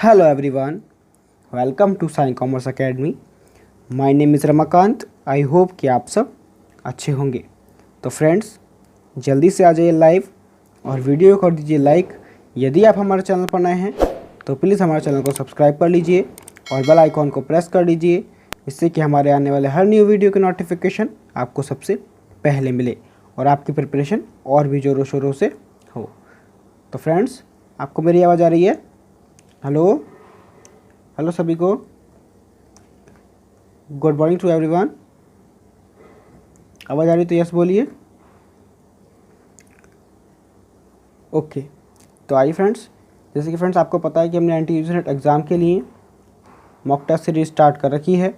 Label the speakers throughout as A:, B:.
A: Hello everyone, welcome to sign commerce academy. My name is Ramakant. I hope कि आप सब अच्छे होंगे। तो फ्रेंड्स, जल्दी से आ जाइए लाइव और वीडियो कर दीजिए लाइक। यदि आप हमारे चैनल पर नए हैं तो प्लीज़ हमारे चैनल को सब्सक्राइब कर लीजिए और बेल आइकॉन को प्रेस कर लीजिए, इससे कि हमारे आने वाले हर न्यू वीडियो की नोटिफिकेशन आपको सबसे पहले मिले और आपकी प्रिपरेशन और भी ज़ोरों शोरों से हो। तो फ्रेंड्स, आपको मेरी आवाज़ आ रही है? हेलो हेलो सभी को। Good morning to everyone. आवाज़ आ रही तो यस बोलिए। ओके, तो आइए फ्रेंड्स, जैसे कि फ्रेंड्स आपको पता है कि हमने एंटी यूजीसी नेट एग्ज़ाम के लिए मॉक टेस्ट सीरीज स्टार्ट कर रखी है।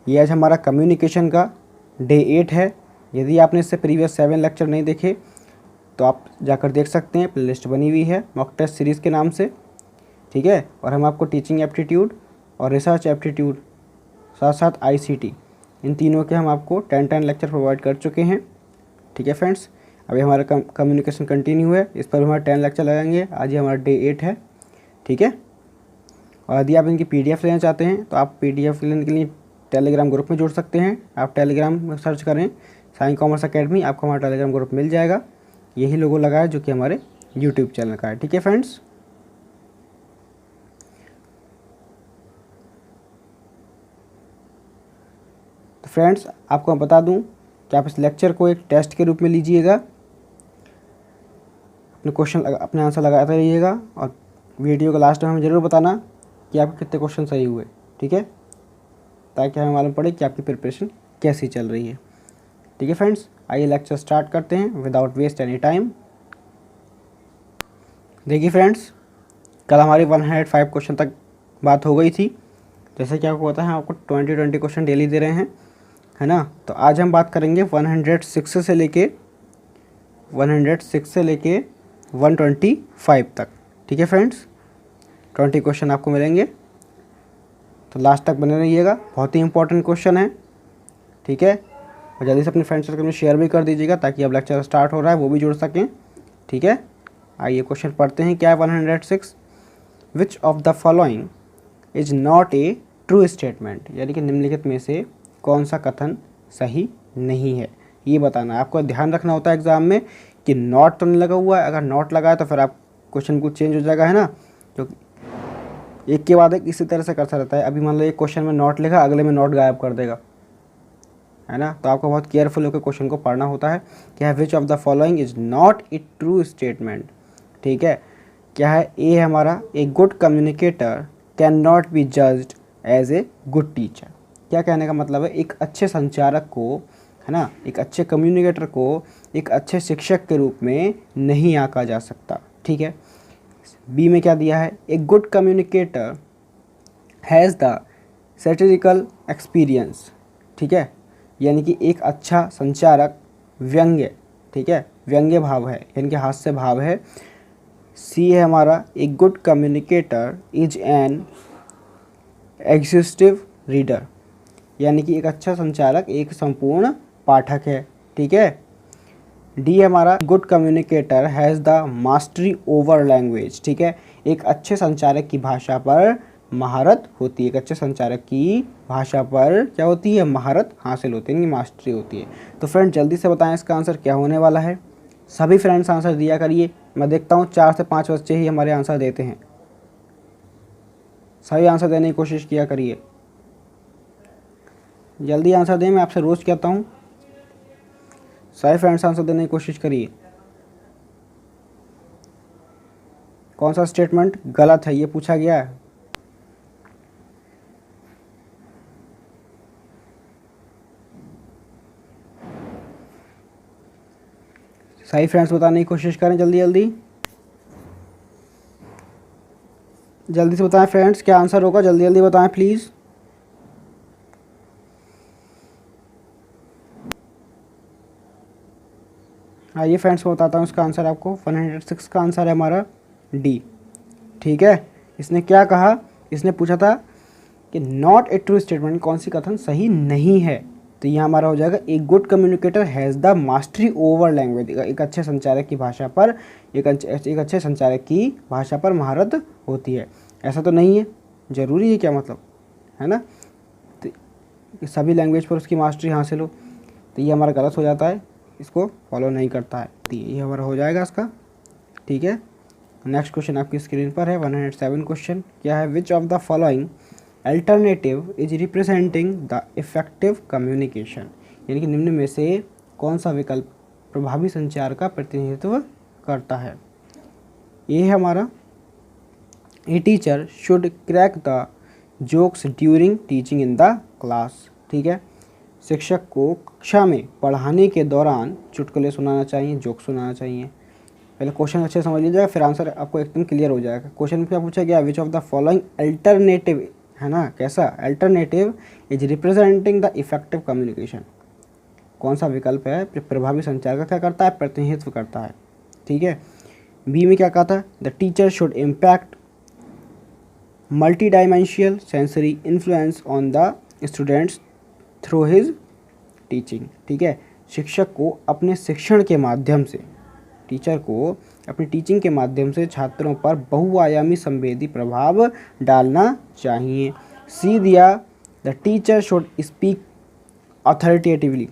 A: ये आज हमारा कम्युनिकेशन का डे 8 है। यदि आपने इससे प्रीवियस 7 लेक्चर नहीं देखे तो आप जाकर देख सकते हैं, प्लेलिस्ट बनी हुई है मॉक टेस्ट सीरीज़ के नाम से, ठीक है। और हम आपको टीचिंग एप्टीट्यूड और रिसर्च एप्टीट्यूड साथ साथ आईसीटी, इन तीनों के हम आपको 10 लेक्चर प्रोवाइड कर चुके हैं, ठीक है फ्रेंड्स। अभी हमारा कम्युनिकेशन कंटिन्यू है, इस पर हमारे 10 लेक्चर लगेंगे। आज ही हमारा डे 8 है, ठीक है। और यदि आप इनकी पीडीएफ लेना चाहते हैं तो आप पीडीएफ लेने के लिए टेलीग्राम ग्रुप में जुड़ सकते हैं। आप टेलीग्राम में सर्च करें साइन कॉमर्स अकेडमी, आपको हमारा टेलीग्राम ग्रुप मिल जाएगा। यही लोगो लगा है जो कि हमारे यूट्यूब चैनल का है, ठीक है फ्रेंड्स। तो फ्रेंड्स, आपको मैं बता दूं कि आप इस लेक्चर को एक टेस्ट के रूप में लीजिएगा। अपने आंसर लगाते रहिएगा और वीडियो के लास्ट में हमें ज़रूर बताना कि आपके कितने क्वेश्चन सही हुए, ठीक है, ताकि हमें मालूम पड़े कि आपकी प्रिपरेशन कैसी चल रही है, ठीक है फ्रेंड्स। आइए लेक्चर स्टार्ट करते हैं विदाउट वेस्ट एनी टाइम। देखिए फ्रेंड्स, कल हमारी 105 क्वेश्चन तक बात हो गई थी। जैसे कि आपको पता है, आपको 20 क्वेश्चन डेली दे रहे हैं, है ना। तो आज हम बात करेंगे 106 से लेके 125 तक, ठीक है फ्रेंड्स। 20 क्वेश्चन आपको मिलेंगे, तो लास्ट तक बने रहिएगा। बहुत ही इंपॉर्टेंट क्वेश्चन है, ठीक है। और जल्दी से अपने फ्रेंड सर्कल में शेयर भी कर दीजिएगा ताकि अब लेक्चर स्टार्ट हो रहा है वो भी जुड़ सकें, ठीक है। आइए क्वेश्चन पढ़ते हैं। क्या है 106? विच of the following is not a true statement, यानी कि निम्नलिखित में से कौन सा कथन सही नहीं है, ये बताना है। आपको ध्यान रखना होता है एग्जाम में कि नॉट तो नहीं लगा हुआ है। अगर नॉट लगा है तो फिर आप क्वेश्चन कुछ चेंज हो जाएगा, है ना, क्योंकि एक के बाद एक इसी तरह से करता रहता है। अभी मान लो एक क्वेश्चन में नॉट लिखा, अगले में नॉट गायब कर देगा, है ना। तो आपको बहुत केयरफुल होकर क्वेश्चन को पढ़ना होता है। क्या है which of the following is not a true statement, ठीक है। क्या है? ए हमारा, ए good communicator can not be judged as a good teacher. क्या कहने का मतलब है? एक अच्छे संचारक को, है ना, एक अच्छे कम्युनिकेटर को एक अच्छे शिक्षक के रूप में नहीं आंका जा सकता, ठीक है। बी में क्या दिया है? A good communicator has the satirical experience, ठीक है, यानी कि एक अच्छा संचारक व्यंग्य, ठीक है, व्यंग्य भाव है, यानी कि हास्य भाव है। सी है हमारा, ए good communicator is an exhaustive reader, यानी कि एक अच्छा संचारक एक संपूर्ण पाठक है, ठीक है। डी हमारा, good communicator has the mastery over language, ठीक है, एक अच्छे संचारक की भाषा पर महारत होती है। एक अच्छे संचारक की भाषा पर क्या होती है? महारत हासिल होती है, यानी मास्टरी होती है। तो फ्रेंड, जल्दी से बताएं इसका आंसर क्या होने वाला है। सभी फ्रेंड्स आंसर दिया करिए। मैं देखता हूँ 4 से 5 बच्चे ही हमारे आंसर देते हैं। सही आंसर देने की कोशिश किया करिए, जल्दी आंसर दें, मैं आपसे रोज़ कहता हूँ। सही फ्रेंड्स आंसर देने की कोशिश करिए। कौन सा स्टेटमेंट गलत है ये पूछा गया है। सही फ्रेंड्स बताने की कोशिश करें, जल्दी जल्दी जल्दी से बताएं फ्रेंड्स, क्या आंसर होगा, जल्दी जल्दी बताएं प्लीज़। आइए फ्रेंड्स, मैं बताता हूँ इसका आंसर आपको। 106 का आंसर है हमारा डी, ठीक है। इसने क्या कहा? इसने पूछा था कि नॉट ए ट्रू स्टेटमेंट, कौन सी कथन सही नहीं है, तो यहाँ हमारा हो जाएगा ए good communicator has the mastery over language. एक अच्छे संचारक की भाषा पर एक अच्छे संचारक की भाषा पर महारत होती है। ऐसा तो नहीं है, ज़रूरी है क्या मतलब, है ना, तो सभी लैंग्वेज पर उसकी मास्टरी हासिल हो, तो ये हमारा गलत हो जाता है, इसको फॉलो नहीं करता है, तो ये हमारा हो जाएगा इसका। ठीक है, नेक्स्ट क्वेश्चन आपकी स्क्रीन पर है 107 क्वेश्चन। क्या है, which of the following alternative is representing the effective communication, यानी कि निम्न में से कौन सा विकल्प प्रभावी संचार का प्रतिनिधित्व करता है। ये है हमारा a teacher should crack the jokes during teaching in the class. ठीक है, शिक्षक को कक्षा में पढ़ाने के दौरान चुटकुले सुनाना चाहिए, जोक सुनाना चाहिए। पहले क्वेश्चन अच्छे समझ लीजिएगा, फिर आंसर आपको एकदम क्लियर हो जाएगा। क्वेश्चन में क्या पूछा गया, विच ऑफ द फॉलोइंग अल्टरनेटिव, है ना, कैसा alternative is representing the effective communication, कौन सा विकल्प है प्रभावी संचार का क्या करता है, प्रतिनिधित्व करता है। ठीक है, बी में क्या कहा था, the teacher should impact multi dimensional sensory influence on the students through his teaching. ठीक है, शिक्षक को अपने शिक्षण के माध्यम से, टीचर को अपनी टीचिंग के माध्यम से छात्रों पर बहुआयामी संवेदी प्रभाव डालना चाहिए। सी दिया, the teacher should speak authoritatively.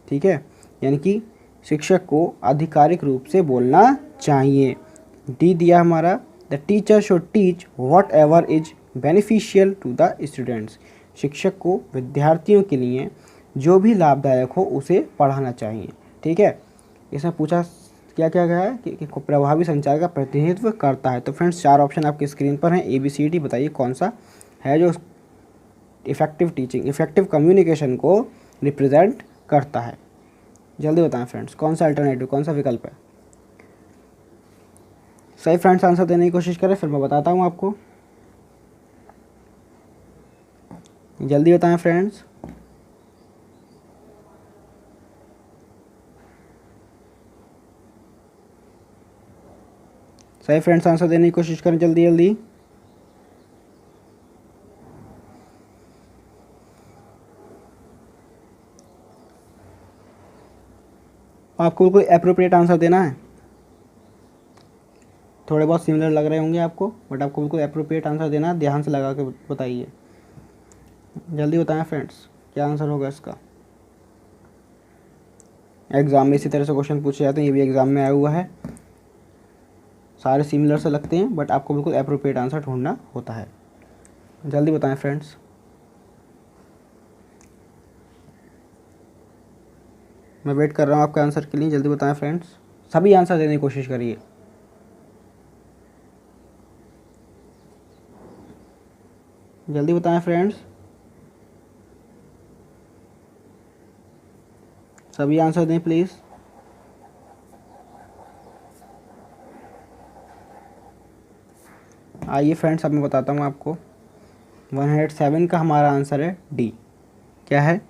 A: ठीक है, यानी कि शिक्षक को आधिकारिक रूप से बोलना चाहिए। डी दिया हमारा, the teacher should teach whatever is beneficial to the students, शिक्षक को विद्यार्थियों के लिए जो भी लाभदायक हो उसे पढ़ाना चाहिए। ठीक है, इसमें पूछा क्या क्या गया है कि प्रभावी संचार का प्रतिनिधित्व करता है। तो फ्रेंड्स 4 ऑप्शन आपकी स्क्रीन पर हैं, ABCD, बताइए कौन सा है जो इफेक्टिव टीचिंग, इफेक्टिव कम्युनिकेशन को रिप्रेजेंट करता है। जल्दी बताएं फ्रेंड्स, कौन सा अल्टरनेटिव, कौन सा विकल्प है सही। फ्रेंड्स आंसर देने की कोशिश करें, फिर मैं बताता हूँ आपको। जल्दी बताएं फ्रेंड्स। सही फ्रेंड्स आंसर देने की कोशिश करें जल्दी जल्दी। आपको बिल्कुल एप्रोप्रिएट आंसर देना है। थोड़े बहुत सिमिलर लग रहे होंगे आपको, बट आपको बिल्कुल एप्रोप्रिएट आंसर देना है, ध्यान से लगा के बताइए। जल्दी बताएं फ्रेंड्स, क्या आंसर होगा इसका। एग्ज़ाम में इसी तरह से क्वेश्चन पूछे जाते हैं, ये भी एग्ज़ाम में आया हुआ है। सारे सिमिलर से लगते हैं, बट आपको बिल्कुल एप्रोप्रिएट आंसर ढूंढना होता है। जल्दी बताएं फ्रेंड्स। मैं वेट कर रहा हूँ आपके आंसर के लिए, जल्दी बताएं फ्रेंड्स। सभी आंसर देने की कोशिश करिए। जल्दी बताएं फ्रेंड्स, सभी आंसर दें प्लीज़। आइए फ्रेंड्स, अब मैं बताता हूँ आपको। 107 का हमारा आंसर है डी। क्या है,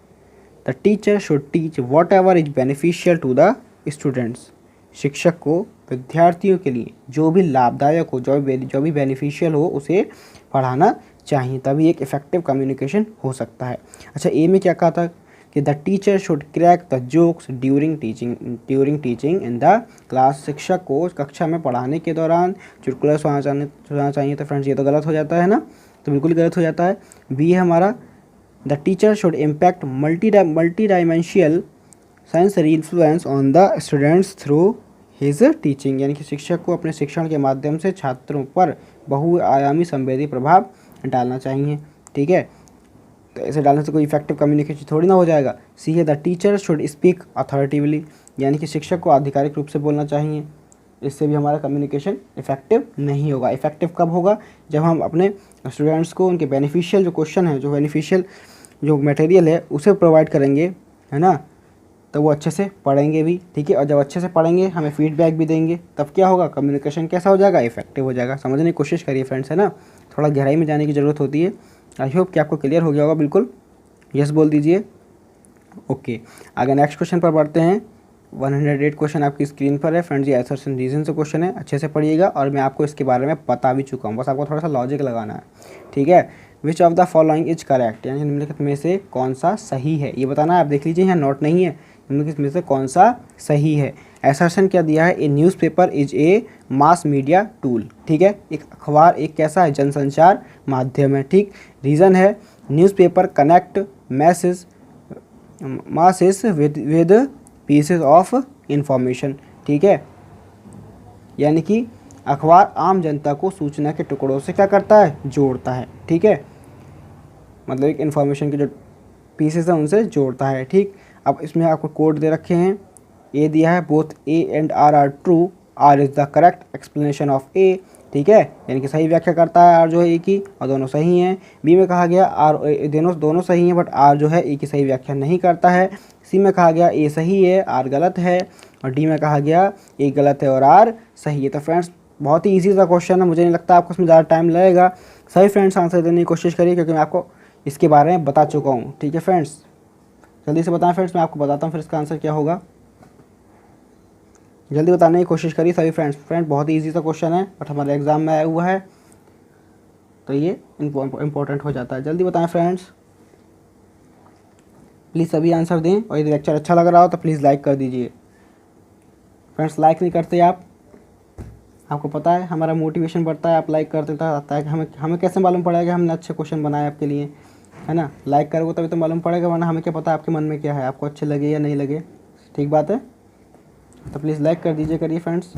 A: the teacher should teach whatever is beneficial to the students, शिक्षक को विद्यार्थियों के लिए जो भी लाभदायक हो, जो भी बेनिफिशियल हो उसे पढ़ाना चाहिए, तभी एक इफेक्टिव कम्युनिकेशन हो सकता है। अच्छा, ए में क्या कहा था कि the teacher should crack the jokes during teaching in the class, शिक्षक को कक्षा में पढ़ाने के दौरान चुटकुला सुनाना चाहिए। तो फ्रेंड्स ये तो गलत हो जाता है ना, तो बिल्कुल गलत हो जाता है। बी है हमारा, the teacher should impact multi dimensional sensory influence on the students through his teaching, यानी कि शिक्षक को अपने शिक्षण के माध्यम से छात्रों पर बहुआयामी संवेदी प्रभाव डालना चाहिए। ठीक है, तो ऐसे डालने से कोई इफेक्टिव कम्युनिकेशन थोड़ी ना हो जाएगा। सी है, the teacher should speak authoritatively, यानी कि शिक्षक को आधिकारिक रूप से बोलना चाहिए, इससे भी हमारा कम्युनिकेशन इफेक्टिव नहीं होगा। इफेक्टिव कब होगा, जब हम अपने स्टूडेंट्स को उनके बेनिफिशियल जो क्वेश्चन है, जो बेनिफिशियल जो मटेरियल है उसे प्रोवाइड करेंगे, है ना, तो वो अच्छे से पढ़ेंगे भी। ठीक है, और जब अच्छे से पढ़ेंगे हमें फीडबैक भी देंगे, तब क्या होगा, कम्युनिकेशन कैसा हो जाएगा, इफेक्टिव हो जाएगा। समझने की कोशिश करिए फ्रेंड्स, है ना, थोड़ा गहराई में जाने की ज़रूरत होती है। आई होप कि आपको क्लियर हो गया होगा। बिल्कुल यस बोल दीजिए। ओके, आगे नेक्स्ट क्वेश्चन पर बढ़ते हैं। 108 क्वेश्चन आपकी स्क्रीन पर है फ्रेंड्स, ये असर्शन रीजन से क्वेश्चन है, अच्छे से पढ़िएगा। और मैं आपको इसके बारे में बता भी चुका हूँ, बस आपको थोड़ा सा लॉजिक लगाना है। ठीक है, which of the following is correct, यानी निम्नलिखित में से कौन सा सही है, ये बताना है। आप देख लीजिए यहाँ नोट नहीं है, निम्नलिखित में से कौन सा सही है। असर्शन क्या दिया है, ए newspaper is a mass media tool, ठीक है। एक अखबार एक कैसा है, जनसंचार माध्यम है, ठीक। रीज़न है newspaper connect message masses with pieces of information, ठीक है। यानी कि अखबार आम जनता को सूचना के टुकड़ों से क्या करता है, जोड़ता है, ठीक है। मतलब एक इन्फॉर्मेशन के जो पीसेस हैं उनसे जोड़ता है, ठीक। अब इसमें आपको कोड दे रखे हैं, ए दिया है both A and R are true, R is the correct explanation of A, ठीक है। यानी कि सही व्याख्या करता है आर जो है ए की, और दोनों सही हैं। बी में कहा गया आर दोनों सही हैं, बट आर जो है ए की सही व्याख्या नहीं करता है। सी में कहा गया ए सही है आर गलत है, और डी में कहा गया ए गलत है और आर सही है। तो फ्रेंड्स बहुत ही ईजी सा क्वेश्चन है, मुझे नहीं लगता आपको इसमें ज़्यादा टाइम लगेगा। सही फ्रेंड्स आंसर देने की कोशिश करिए, क्योंकि मैं आपको इसके बारे में बता चुका हूँ, ठीक है फ्रेंड्स। जल्दी से बताएं फ्रेंड्स, मैं आपको बताता हूँ फिर इसका आंसर क्या होगा। जल्दी बताने की कोशिश करिए सभी फ्रेंड्स बहुत ही ईजी सा क्वेश्चन है, बट हमारे एग्जाम में आया हुआ है, तो ये इम्पोर्टेंट हो जाता है। जल्दी बताएं फ्रेंड्स, प्लीज़ सभी आंसर दें, और यदि लेक्चर अच्छा लग रहा हो तो प्लीज़ लाइक कर दीजिए। फ्रेंड्स लाइक नहीं करते आप, आपको पता है हमारा मोटिवेशन बढ़ता है, आप लाइक कर देता है कि हमें कैसे मालूम पड़ेगा हमने अच्छे क्वेश्चन बनाए आपके लिए, है ना। लाइक करोगे तभी तो मालूम पड़ेगा, वरना हमें क्या पता आपके मन में क्या है, आपको अच्छे लगे या नहीं लगे, ठीक बात है। तो प्लीज़ लाइक कर दीजिए करिए फ्रेंड्स,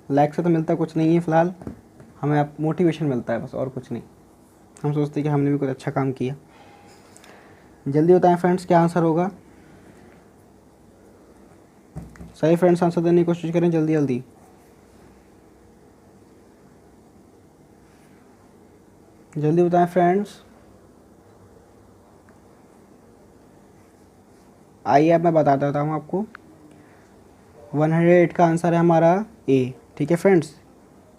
A: लाइक से तो मिलता कुछ नहीं है फ़िलहाल, हमें आप मोटिवेशन मिलता है बस, और कुछ नहीं। हम सोचते हैं कि हमने भी कुछ अच्छा काम किया। जल्दी बताएं फ्रेंड्स क्या आंसर होगा। सही फ्रेंड्स आंसर देने की कोशिश करें जल्दी जल्दी। जल्दी बताएं फ्रेंड्स। आइए अब मैं बता देता हूँ आपको। 108 का आंसर है हमारा ए, ठीक है फ्रेंड्स।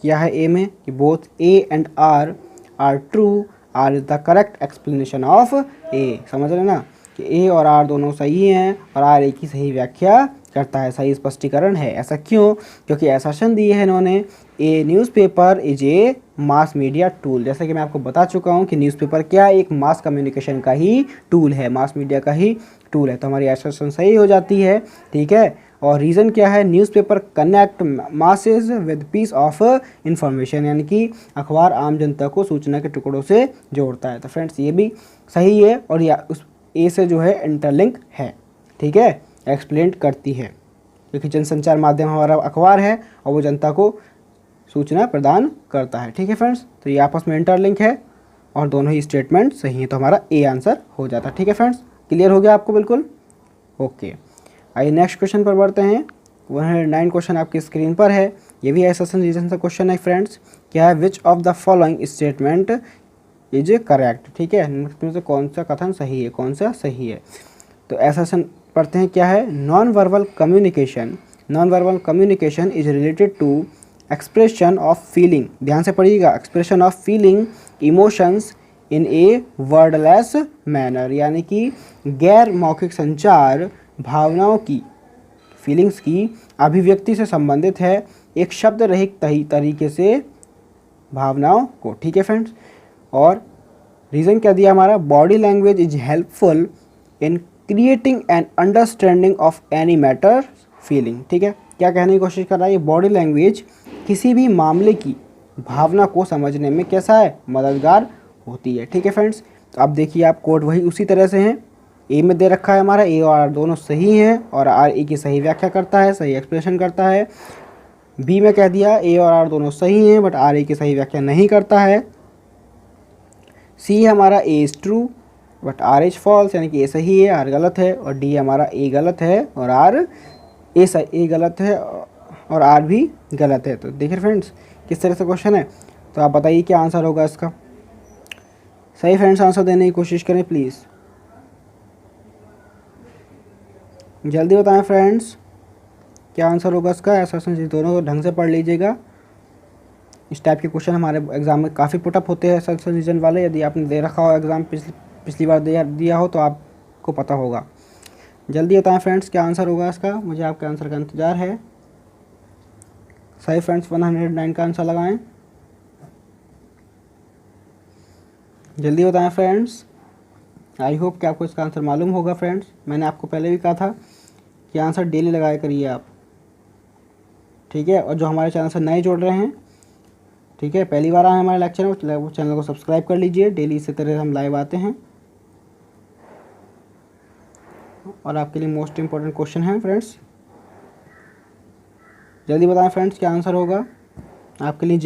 A: क्या है ए में कि both A and R are true, R is the correct explanation of A. समझ रहे ना कि ए और आर दोनों सही हैं, और आर ए की सही व्याख्या करता है, सही स्पष्टीकरण है। ऐसा क्यों, क्योंकि असर्शन दिए है इन्होंने ए newspaper is a mass media tool. जैसे कि मैं आपको बता चुका हूँ कि न्यूज़पेपर क्या एक मास कम्युनिकेशन का ही टूल है, मास मीडिया का ही टूल है, तो हमारी असर्शन सही हो जाती है, ठीक है। और रीज़न क्या है, newspaper connect masses with piece of information, यानी कि अखबार आम जनता को सूचना के टुकड़ों से जोड़ता है। तो फ्रेंड्स ये भी सही है, और या उस ए से जो है इंटरलिंक है, ठीक है, एक्सप्लेन करती है, क्योंकि जनसंचार माध्यम हमारा अखबार है और वो जनता को सूचना प्रदान करता है, ठीक है फ्रेंड्स। तो ये आपस में इंटरलिंक है, और दोनों ही स्टेटमेंट सही हैं, तो हमारा ए आंसर हो जाता है, ठीक है फ्रेंड्स। क्लियर हो गया आपको बिल्कुल, ओके। आइए नेक्स्ट क्वेश्चन पर बढ़ते हैं। 109 क्वेश्चन आपकी स्क्रीन पर है, ये भी एसएसएन रीजन का क्वेश्चन है फ्रेंड्स। क्या है, which of the following statement is correct, ठीक है, इनमें से कौन सा कथन सही है, कौन सा सही है। तो एसएसएन पढ़ते हैं, क्या है, non verbal communication is related to expression of feeling, ध्यान से पढ़िएगा, expression of feeling emotions in a wordless manner, यानी कि गैर मौखिक संचार भावनाओं की, फीलिंग्स की अभिव्यक्ति से संबंधित है, एक शब्द रहित तरीके से भावनाओं को, ठीक है फ्रेंड्स। और रीज़न क्या दिया हमारा, body language is helpful in creating an understanding of any matter feeling, ठीक है। क्या कहने की कोशिश कर रहा है, ये बॉडी लैंग्वेज किसी भी मामले की भावना को समझने में कैसा है, मददगार होती है, ठीक है फ्रेंड्स। तो अब देखिए आप कोड वही उसी तरह से हैं, ए में दे रखा है हमारा ए और आर दोनों सही हैं, और आर ए की सही व्याख्या करता है, सही एक्सप्रेशन करता है। बी में कह दिया ए और आर दोनों सही हैं, बट आर ए की सही व्याख्या नहीं करता है। सी हमारा A is true but R is false, यानी कि ए सही है आर गलत है, और डी हमारा ए गलत है और आर ए गलत है और आर भी गलत है। तो देखिए फ्रेंड्स किस तरह से क्वेश्चन है, तो आप बताइए क्या आंसर होगा इसका। सही फ्रेंड्स आंसर देने की कोशिश करें प्लीज़, जल्दी बताएं फ्रेंड्स क्या आंसर होगा इसका। ऐसा दोनों ढंग से पढ़ लीजिएगा, इस टाइप के क्वेश्चन हमारे एग्जाम में काफ़ी पुटअप होते हैं सेक्शन रीजन वाले। यदि आपने दे रखा हो एग्ज़ाम पिछली बार दिया हो तो आपको पता होगा। जल्दी बताएं फ्रेंड्स क्या आंसर होगा इसका, मुझे आपके आंसर का इंतज़ार है। सही फ्रेंड्स 109 का आंसर लगाएं। जल्दी बताएं फ्रेंड्स। आई होप कि आपको इसका आंसर मालूम होगा फ्रेंड्स। मैंने आपको पहले भी कहा था कि आंसर डेली लगाया करिए आप, ठीक है। और जो हमारे चैनल से नए जुड़ रहे हैं, ठीक है, पहली बार आए हमारे लेक्चर में, वो चैनल को सब्सक्राइब कर लीजिए। डेली इसी तरह हम लाइव आते हैं और आपके लिए मोस्ट इम्पोर्टेंट क्वेश्चन है फ्रेंड्स। जल्दी बताएं फ्रेंड्स क्या आंसर होगा आपके लिए।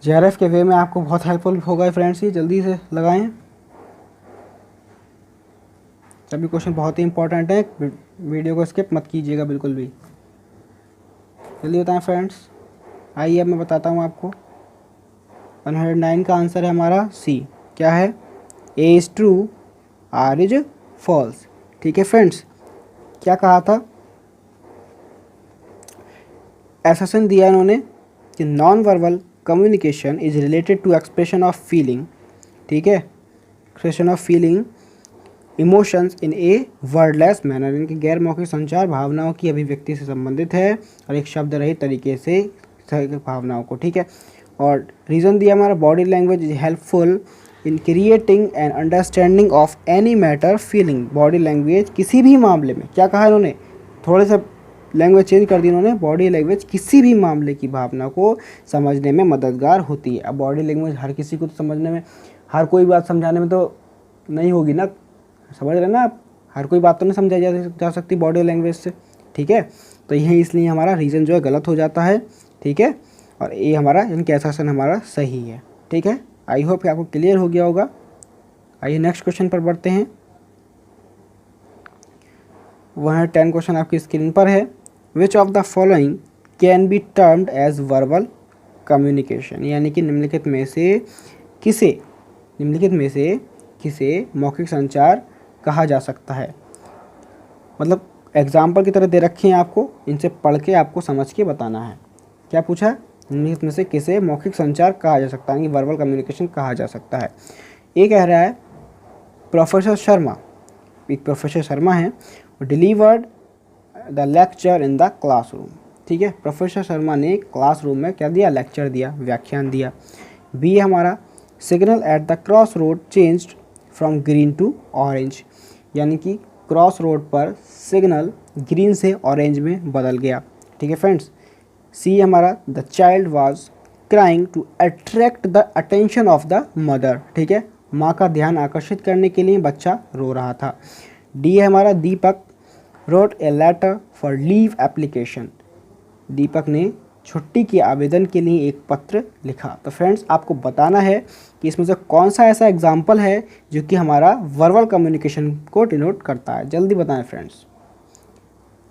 A: जेआरएफ के वे में आपको बहुत हेल्पफुल होगा फ्रेंड्स। ये जल्दी से लगाएं, सभी क्वेश्चन बहुत ही इंपॉर्टेंट है। वीडियो को स्किप मत कीजिएगा बिल्कुल भी। जल्दी बताएं फ्रेंड्स। आइए अब मैं बताता हूँ आपको। 109 का आंसर है हमारा सी। क्या है? A is true, R is false. ठीक है फ्रेंड्स, क्या कहा था? एसेसन दिया इन्होंने कि non verbal communication is related to expression of feeling, ठीक है, expression of feeling emotions in a wordless manner. इनकी गैर मौखिक संचार भावनाओं की अभिव्यक्ति से संबंधित है और एक शब्द रहित तरीके से भावनाओं को, ठीक है। और रीज़न दिया हमारा body language is helpful in creating and understanding of any matter feeling. Body language किसी भी मामले में, क्या कहा इन्होंने, थोड़े से लैंग्वेज चेंज कर दी इन्होंने, बॉडी लैंग्वेज किसी भी मामले की भावना को समझने में मददगार होती है। अब बॉडी लैंग्वेज हर किसी को तो समझने में, हर कोई बात समझाने में तो नहीं होगी ना, समझ रहे ना आप, हर कोई बात तो नहीं समझाई जा सकती बॉडी लैंग्वेज से, ठीक है। तो यही इसलिए हमारा रीज़न जो है गलत हो जाता है, ठीक है। और ये हमारा इनके एसेसन हमारा सही है, ठीक है। आई होप कि आपको क्लियर हो गया होगा। आइए नेक्स्ट क्वेश्चन पर बढ़ते हैं। 110 क्वेश्चन आपकी स्क्रीन पर है। Which of the following can be termed as verbal communication, यानी कि निम्नलिखित में से किसे मौखिक संचार कहा जा सकता है। मतलब एग्जाम्पल की तरह दे रखे हैं आपको, इनसे पढ़ के आपको समझ के बताना है। क्या पूछा? निम्नलिखित में से किसे मौखिक संचार कहा जा सकता है, यानी वर्बल कम्युनिकेशन कहा जा सकता है। ये कह रहा है प्रोफेसर शर्मा, एक प्रोफेसर शर्मा है, delivered the lecture in the classroom, ठीक है। प्रोफेसर शर्मा ने क्लासरूम में क्या दिया? लेक्चर दिया, व्याख्यान दिया। बी हमारा signal at the cross road changed from green to orange, यानी कि क्रॉस रोड पर सिग्नल ग्रीन से ऑरेंज में बदल गया, ठीक है फ्रेंड्स। सी हमारा the child was crying to attract the attention of the mother, ठीक है, माँ का ध्यान आकर्षित करने के लिए बच्चा रो रहा था। डी है हमारा Deepak wrote a letter for leave application, Deepak ने छुट्टी के आवेदन के लिए एक पत्र लिखा। तो फ्रेंड्स आपको बताना है कि इसमें से कौन सा ऐसा एग्जाम्पल है जो कि हमारा वर्बल कम्युनिकेशन को डिनोट करता है। जल्दी बताएं फ्रेंड्स।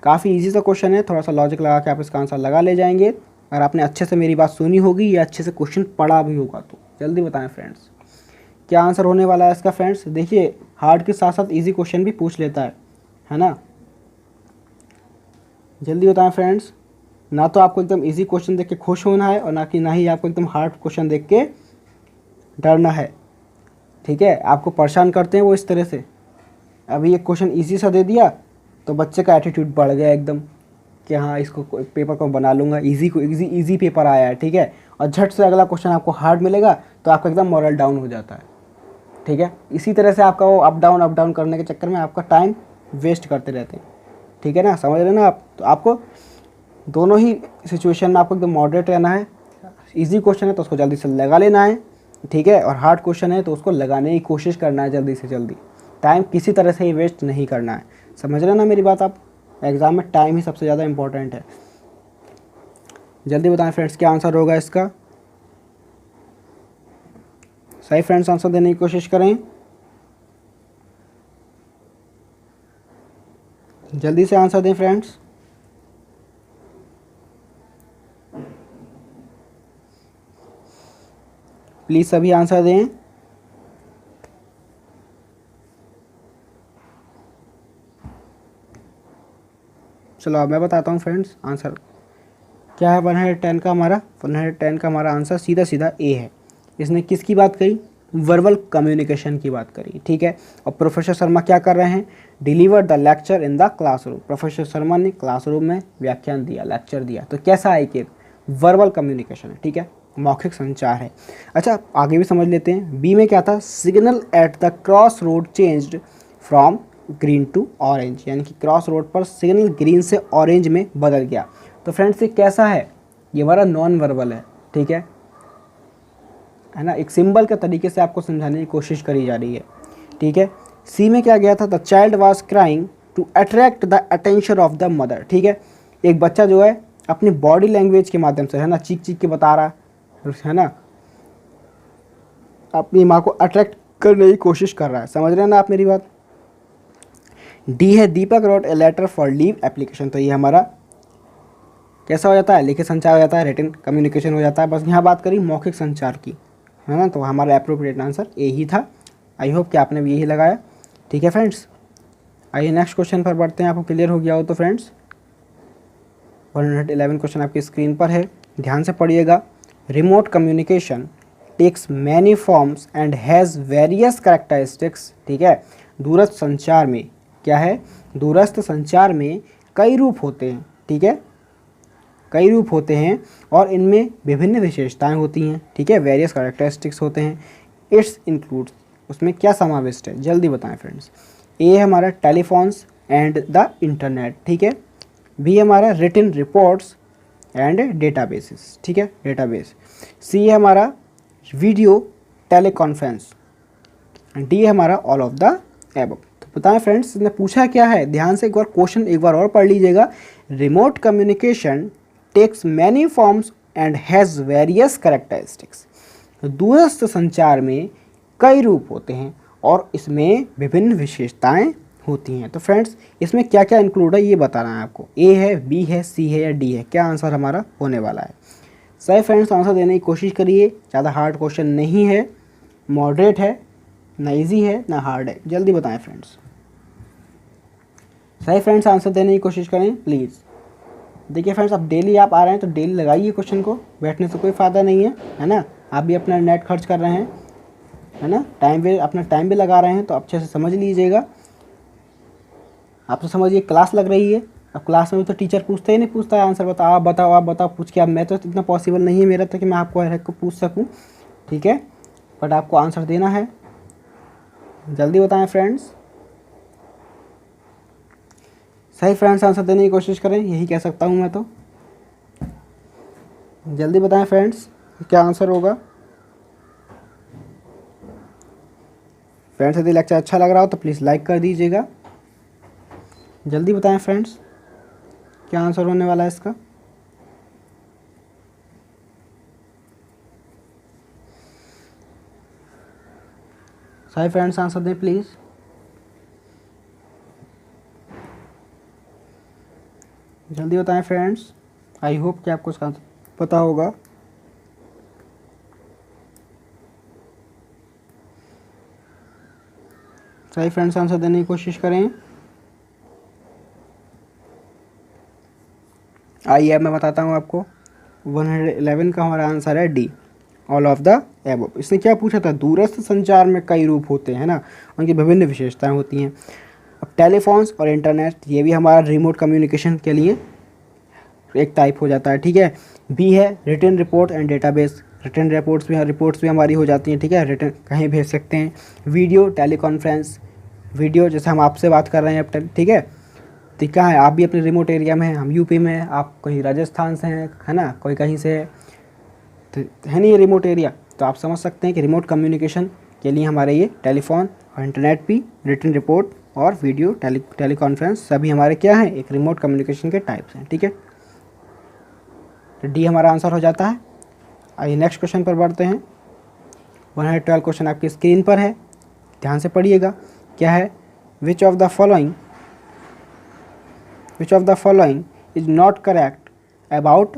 A: काफ़ी इजी सा क्वेश्चन है, थोड़ा सा लॉजिक लगा के आप इसका आंसर लगा ले जाएंगे। अगर आपने अच्छे से मेरी बात सुनी होगी या अच्छे से क्वेश्चन पढ़ा भी होगा तो जल्दी बताएं फ्रेंड्स क्या आंसर होने वाला है इसका। फ्रेंड्स देखिए, हार्ड के साथ साथ इजी क्वेश्चन भी पूछ लेता है ना। जल्दी बताएं फ्रेंड्स। ना तो आपको एकदम इजी क्वेश्चन देख के खुश होना है और ना ही आपको एकदम हार्ड क्वेश्चन देख के डरना है, ठीक है। आपको परेशान करते हैं वो इस तरह से। अभी एक क्वेश्चन इजी सा दे दिया तो बच्चे का एटीट्यूड बढ़ गया एकदम कि हाँ इसको पेपर को बना लूँगा, इजी पेपर आया है, ठीक है। और झट से अगला क्वेश्चन आपको हार्ड मिलेगा तो आपका एकदम मॉरल डाउन हो जाता है, ठीक है। इसी तरह से आपका वो अप डाउन करने के चक्कर में आपका टाइम वेस्ट करते रहते हैं, ठीक है ना, समझ रहे ना आप। तो आपको दोनों ही सिचुएशन में आपको एकदम मॉडरेट रहना है। इजी क्वेश्चन है तो उसको जल्दी से लगा लेना है, ठीक है। और हार्ड क्वेश्चन है तो उसको लगाने की कोशिश करना है जल्दी से जल्दी। टाइम किसी तरह से ही वेस्ट नहीं करना है, समझ रहे ना मेरी बात आप। एग्ज़ाम में टाइम ही सबसे ज़्यादा इंपॉर्टेंट है। जल्दी बताएं फ्रेंड्स क्या आंसर होगा इसका। सही फ्रेंड्स आंसर देने की कोशिश करें, जल्दी से आंसर दें फ्रेंड्स। प्लीज़ सभी आंसर दें। चलो अब मैं बताता हूँ फ्रेंड्स आंसर क्या है। 110 का हमारा आंसर सीधा ए है। इसने किसकी बात करी? वर्बल कम्युनिकेशन की बात करी, ठीक है। और प्रोफेसर शर्मा क्या कर रहे हैं? Deliver the lecture in the classroom. Professor Sharma ने क्लासरूम में व्याख्यान दिया, लेक्चर दिया। तो कैसा है कि वर्बल कम्युनिकेशन है, ठीक है। मौखिक संचार है। अच्छा, आगे भी समझ लेते हैं। बी में क्या था, signal at the cross road changed from green to orange, यानी कि क्रॉस रोड पर सिग्नल ग्रीन से ऑरेंज में बदल गया। तो फ्रेंड्स ये कैसा है, ये हमारा नॉन वर्बल है, ठीक है ना, एक सिंबल के तरीके से आपको समझाने की कोशिश करी जा रही है, ठीक है। सी में क्या गया था, the child was crying to attract the attention of the mother, ठीक है। एक बच्चा जो है अपनी बॉडी लैंग्वेज के माध्यम से, है ना, चीख चीख के बता रहा है ना, अपनी माँ को अट्रैक्ट करने की कोशिश कर रहा है। समझ रहे हैं ना आप मेरी बात। डी है, Deepak wrote a letter for leave application. तो ये हमारा कैसा हो जाता है, लिखित संचार हो जाता है, रिटन कम्युनिकेशन हो जाता है। बस यहाँ बात करी मौखिक संचार की, है ना, तो हमारा अप्रोप्रिएट आंसर ए ही था। आई होप कि आपने भी यही लगाया, ठीक है फ्रेंड्स। आइए नेक्स्ट क्वेश्चन पर बढ़ते हैं, आपको क्लियर हो गया हो तो फ्रेंड्स। 111 क्वेश्चन आपकी स्क्रीन पर है, ध्यान से पढ़िएगा। Remote communication takes many forms and has various characteristics, ठीक है। दूरस्थ संचार में क्या है, दूरस्थ संचार में कई रूप होते हैं, ठीक है, कई रूप होते हैं और इनमें विभिन्न विशेषताएं होती हैं, ठीक है, वेरियस कैरेक्टरिस्टिक्स होते हैं। इट्स इंक्लूड्स, उसमें क्या समाविष्ट है, जल्दी बताएं फ्रेंड्स। ए है हमारा टेलीफोन्स एंड द इंटरनेट, ठीक है। बी है हमारा रिटन रिपोर्ट्स एंड डेटाबेसेस, ठीक है, डेटाबेस। सी है हमारा वीडियो टेलीकॉन्फ्रेंस। डी है हमारा ऑल ऑफ द एबव। तो बताएं फ्रेंड्स, इसने पूछा क्या है, ध्यान से एक बार क्वेश्चन एक बार और पढ़ लीजिएगा। Remote communication takes many forms and has various characteristics. दूरस्थ संचार में कई रूप होते हैं और इसमें विभिन्न विशेषताएं होती हैं। तो फ्रेंड्स इसमें क्या क्या इंक्लूड है ये बताना है आपको। ए है, बी है, सी है या डी है, क्या आंसर हमारा होने वाला है। सही फ्रेंड्स, आंसर देने की कोशिश करिए, ज़्यादा हार्ड क्वेश्चन नहीं है, मॉडरेट है, ना ईजी है ना हार्ड है, जल्दी बताएं फ्रेंड्स। सही फ्रेंड्स, आंसर देने की कोशिश करें प्लीज़। देखिए फ्रेंड्स, अब डेली आप आ रहे हैं तो डेली लगाइए क्वेश्चन को, बैठने से कोई फ़ायदा नहीं है ना। आप भी अपना नेट खर्च कर रहे हैं, है ना, टाइम भी, अपना टाइम भी लगा रहे हैं, तो अच्छे से समझ लीजिएगा। आप तो समझिए क्लास लग रही है, अब क्लास में भी तो टीचर पूछते ही नहीं, पूछता है आंसर बताओ, आप बताओ, आप बताओ पूछ के। अब मैं तो इतना पॉसिबल नहीं है मेरा तो कि मैं आपको हर एक को पूछ सकूं, ठीक है, बट आपको आंसर देना है। जल्दी बताएं फ्रेंड्स। सही फ्रेंड्स, आंसर देने की कोशिश करें, यही कह सकता हूं मैं तो। जल्दी बताएं फ्रेंड्स, क्या आंसर होगा। फ्रेंड्स यदि लेक्चर अच्छा लग रहा हो तो प्लीज़ लाइक कर दीजिएगा। जल्दी बताएं फ्रेंड्स, क्या आंसर होने वाला है इसका। सही फ्रेंड्स, आंसर दें प्लीज़। जल्दी बताएं फ्रेंड्स, आई होप कि आपको इसका पता होगा। सही फ्रेंड्स, आंसर देने की कोशिश करें। आइए अब मैं बताता हूँ आपको। 111 का हमारा आंसर है D, all of the above. इसने क्या पूछा था, दूरस्थ संचार में कई रूप होते हैं ना, उनकी विभिन्न विशेषताएं होती हैं। अब टेलीफोन्स और इंटरनेट ये भी हमारा रिमोट कम्युनिकेशन के लिए एक टाइप हो जाता है, ठीक है। बी है written report and database. Written reports भी हमारी हो जाती हैं, ठीक है, रिटन कहीं भेज सकते हैं। वीडियो टेलीकॉन्फ्रेंस, वीडियो जैसे हम आपसे बात कर रहे हैं अब, ठीक है, तो क्या है, आप भी अपने रिमोट एरिया में हैं, हम यूपी में हैं, आप कहीं राजस्थान से हैं, है ना, कोई कहीं से है, तो है नहीं ये रिमोट एरिया। तो आप समझ सकते हैं कि रिमोट कम्युनिकेशन के लिए हमारे ये टेलीफोन और इंटरनेट भी, रिटन रिपोर्ट और वीडियो टेलीकॉन्फ्रेंस सभी हमारे क्या हैं, एक रिमोट कम्युनिकेशन के टाइप्स हैं, ठीक है। तो डी हमारा आंसर हो जाता है। आइए नेक्स्ट क्वेश्चन पर बढ़ते हैं। 112 क्वेश्चन आपकी स्क्रीन पर है, ध्यान से पढ़िएगा। क्या है, which of the following is not correct about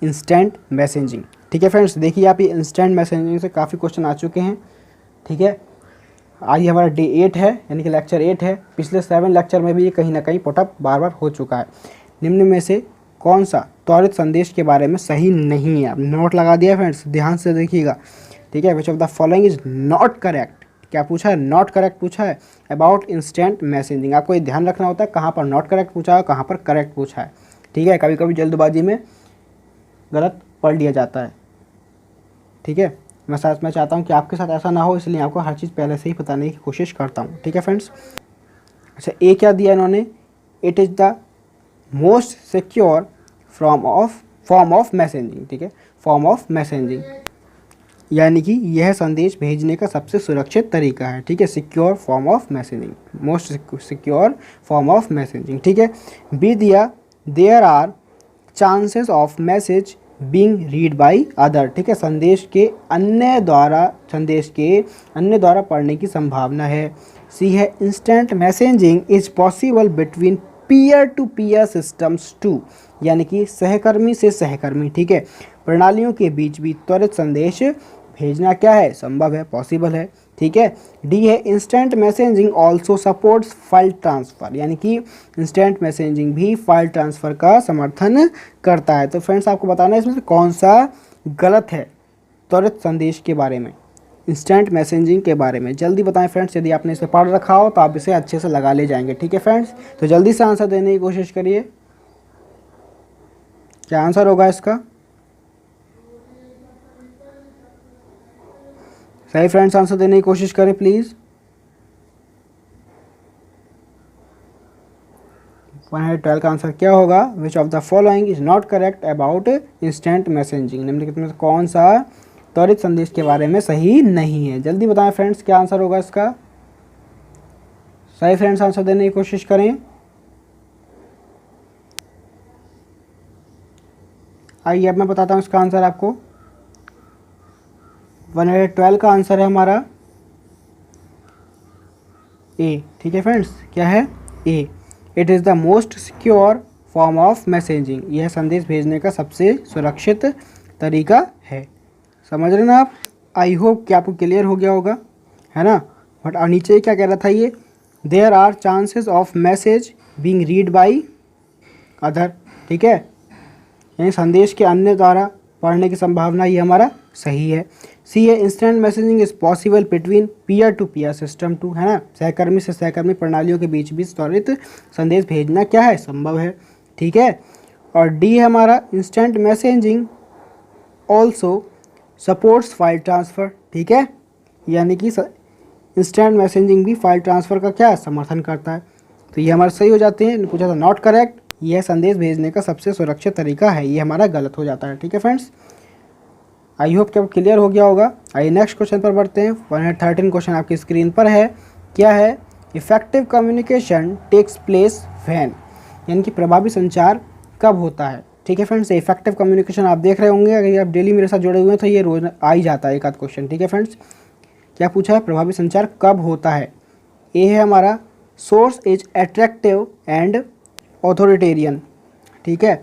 A: instant messaging. ठीक है फ्रेंड्स, देखिए आप, ये इंस्टेंट मैसेजिंग से काफ़ी क्वेश्चन आ चुके हैं, ठीक है। आज हमारा डे 8 है, यानी कि लेक्चर 8 है। पिछले 7 लेक्चर में भी ये कहीं ना कहीं पुटअप बार बार हो चुका है। निम्न में से कौन सा त्वरित संदेश के बारे में सही नहीं है। आप नोट लगा दिया फ्रेंड्स, ध्यान से देखिएगा, ठीक है। Which of the following is not correct, क्या पूछा है, नॉट करेक्ट पूछा है अबाउट इंस्टेंट मैसेजिंग। आपको ये ध्यान रखना होता है कहाँ पर नॉट करेक्ट पूछा है, कहाँ पर करेक्ट पूछा है, ठीक है। कभी कभी जल्दबाजी में गलत पढ़ लिया जाता है। ठीक है। मैं चाहता हूँ कि आपके साथ ऐसा ना हो, इसलिए आपको हर चीज़ पहले से ही बताने की कोशिश करता हूँ, ठीक है फ्रेंड्स। अच्छा, ए क्या दिया इन्होंने, it is the most secure form of messaging, ठीक है, फॉर्म ऑफ मैसेजिंग, यानी कि यह संदेश भेजने का सबसे सुरक्षित तरीका है, ठीक है। Secure form of messaging, most secure form of messaging, ठीक है। बी दिया, there are chances of message being read by other, ठीक है, संदेश के अन्य द्वारा पढ़ने की संभावना है। सी है, instant messaging is possible between peer to peer systems too, यानी कि सहकर्मी से सहकर्मी, ठीक है, प्रणालियों के बीच भी त्वरित संदेश भेजना क्या है, संभव है, पॉसिबल है, ठीक है। डी है, instant messaging also supports file transfer, यानी कि इंस्टेंट मैसेजिंग भी फाइल ट्रांसफ़र का समर्थन करता है। तो फ्रेंड्स आपको बताना है इसमें से कौन सा गलत है त्वरित संदेश के बारे में, इंस्टेंट मैसेजिंग के बारे में। जल्दी बताएं फ्रेंड्स, यदि आपने इसे पढ़ रखा हो तो आप इसे अच्छे से लगा ले जाएंगे, ठीक है फ्रेंड्स। तो जल्दी से आंसर देने की कोशिश करिए, क्या आंसर होगा इसका। सही फ्रेंड्स, आंसर देने की कोशिश करें प्लीज़। 112 का आंसर क्या होगा, विच of the following is not correct about instant messaging, निम्नलिखित में से कौन सा त्वरित संदेश के बारे में सही नहीं है। जल्दी बताएं फ्रेंड्स, क्या आंसर होगा इसका। सही फ्रेंड्स, आंसर देने की कोशिश करें। आइए अब मैं बताता हूँ इसका आंसर आपको। 112 का आंसर है हमारा ए, ठीक है फ्रेंड्स, क्या है, A. It is the most secure form of messaging, यह संदेश भेजने का सबसे सुरक्षित तरीका है। समझ रहे ना आप। आई होप कि आपको क्लियर हो गया होगा, है ना। बट नीचे क्या कह रहा था ये, there are chances of message being read by other, ठीक है, यानी संदेश के अन्य द्वारा पढ़ने की संभावना, ये हमारा सही है। सी है, instant messaging is possible between peer to peer system too, है ना, सहकर्मी से सहकर्मी प्रणालियों के बीच भी त्वरित संदेश भेजना क्या है, संभव है, ठीक है। और डी है हमारा, instant messaging also supports file transfer, ठीक है, यानी कि इंस्टेंट मैसेजिंग भी फाइल ट्रांसफ़र का क्या है, समर्थन करता है। तो ये हमारे सही हो जाते हैं। पूछा था नॉट करेक्ट, यह संदेश भेजने का सबसे सुरक्षित तरीका है, ये हमारा गलत हो जाता है, ठीक है फ्रेंड्स। आई होप कि अब क्लियर हो गया होगा। आइए नेक्स्ट क्वेश्चन पर बढ़ते हैं। 113 क्वेश्चन आपकी स्क्रीन पर है, क्या है, effective communication takes place when, यानी कि प्रभावी संचार कब होता है, ठीक है फ्रेंड्स। इफेक्टिव कम्युनिकेशन आप देख रहे होंगे, अगर आप डेली मेरे साथ जुड़े हुए हैं तो ये रोज आ ही जाता है एक आध क्वेश्चन, ठीक है फ्रेंड्स। क्या पूछा है, प्रभावी संचार कब होता है। ए है हमारा, source is attractive and authoritarian, ठीक है,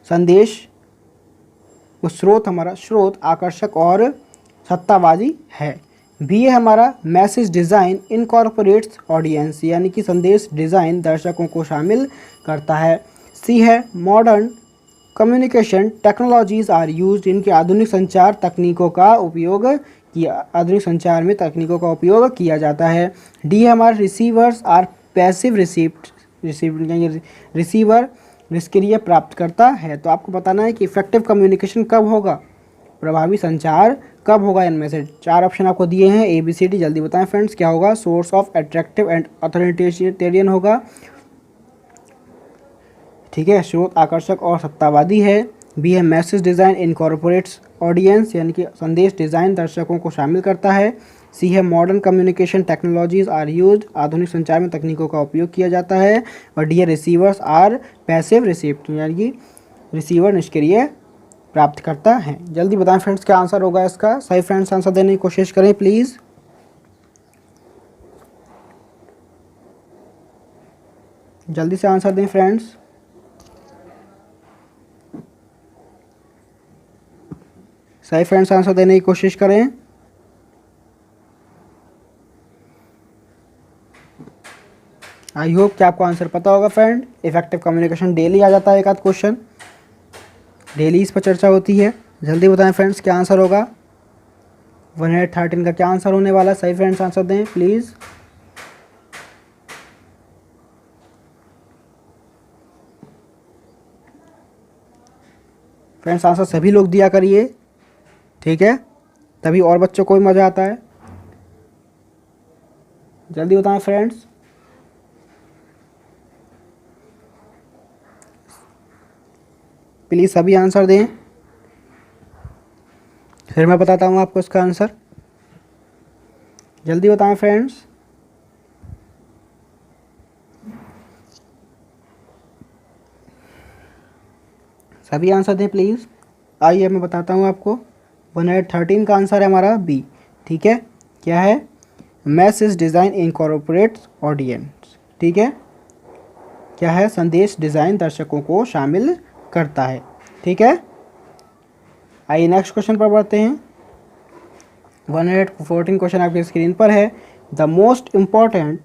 A: संदेश वो स्रोत आकर्षक और सत्तावादी है। बी है हमारा, मैसेज डिज़ाइन इनकॉर्पोरेट्स ऑडियंस, यानी कि संदेश डिज़ाइन दर्शकों को शामिल करता है। सी है, modern communication technologies are used, इनकी आधुनिक संचार में तकनीकों का उपयोग किया जाता है। डी है हमारा, रिसीवर्स आर पैसिव रिसीवर निष्क्रिय प्राप्त करता है। तो आपको बताना है कि इफेक्टिव कम्युनिकेशन कब होगा, प्रभावी संचार कब होगा। इनमें से 4 ऑप्शन आपको दिए हैं, ए बी सी डी, जल्दी बताएं फ्रेंड्स क्या होगा। Source of attractive and authoritarian होगा, ठीक है, स्रोत आकर्षक और सत्तावादी है। बी है, मैसेज डिज़ाइन इनकॉर्पोरेट्स ऑडियंस, यानी कि संदेश डिज़ाइन दर्शकों को शामिल करता है। सी है, modern communication technologies are used, आधुनिक संचार में तकनीकों का उपयोग किया जाता है। और डी है, रिसीवर्स आर पैसिव रिसिप्ट, यानी कि रिसीवर निष्क्रिय प्राप्त करता है। जल्दी बताएं फ्रेंड्स क्या आंसर होगा इसका। सही फ्रेंड्स आंसर देने की कोशिश करें प्लीज़। जल्दी से आंसर दें फ्रेंड्स। सही फ्रेंड्स आंसर देने की कोशिश करें। आई होप कि आपको आंसर पता होगा फ्रेंड। इफेक्टिव कम्युनिकेशन डेली आ जाता है एक आध क्वेश्चन, डेली इस पर चर्चा होती है। जल्दी बताएं फ्रेंड्स क्या आंसर होगा। 113 का क्या आंसर होने वाला है। सही फ्रेंड्स आंसर दें प्लीज़। फ्रेंड्स आंसर सभी लोग दिया करिए, ठीक है। तभी और बच्चों को भी मज़ा आता है। जल्दी बताएं फ्रेंड्स। प्लीज़ सभी आंसर दें, फिर मैं बताता हूँ आपको इसका आंसर। जल्दी बताएं फ्रेंड्स। सभी आंसर दें प्लीज़। आइए मैं बताता हूँ आपको। 113 का आंसर है हमारा बी। ठीक है, क्या है? Message design incorporates audience. ठीक है, क्या है? संदेश डिज़ाइन दर्शकों को शामिल करता है। ठीक है, आइए नेक्स्ट क्वेश्चन पर बढ़ते हैं। 114 क्वेश्चन आपकी स्क्रीन पर है। The most important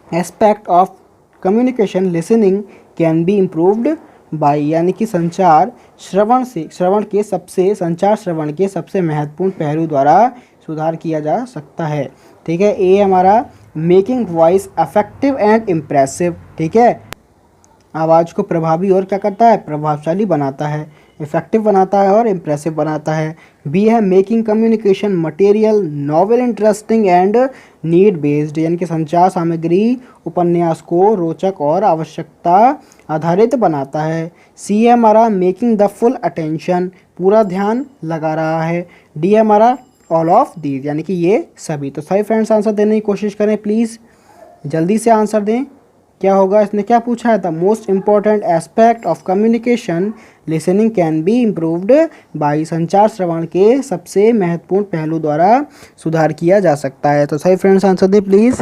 A: aspect of communication listening can be improved by, यानी कि संचार श्रवण के सबसे महत्वपूर्ण पहलू द्वारा सुधार किया जा सकता है। ठीक है, ए हमारा making voice affective and impressive. ठीक है, आवाज़ को प्रभावी और क्या करता है? प्रभावशाली बनाता है, इफेक्टिव बनाता है और इम्प्रेसिव बनाता है। बी है making communication material novel interesting and need based, यानी कि संचार सामग्री उपन्यास को रोचक और आवश्यकता आधारित बनाता है। सी है हमारा मेकिंग द फुल अटेंशन, पूरा ध्यान लगा रहा है। डी है हमारा ऑल ऑफ दीज, यानी कि ये सभी। तो सही फ्रेंड्स आंसर देने की कोशिश करें प्लीज़, जल्दी से आंसर दें। क्या होगा? इसने क्या पूछा है? The most important aspect of communication listening can be improved by, संचार श्रवण के सबसे महत्वपूर्ण पहलू द्वारा सुधार किया जा सकता है। तो सही फ्रेंड्स आंसर दें प्लीज़,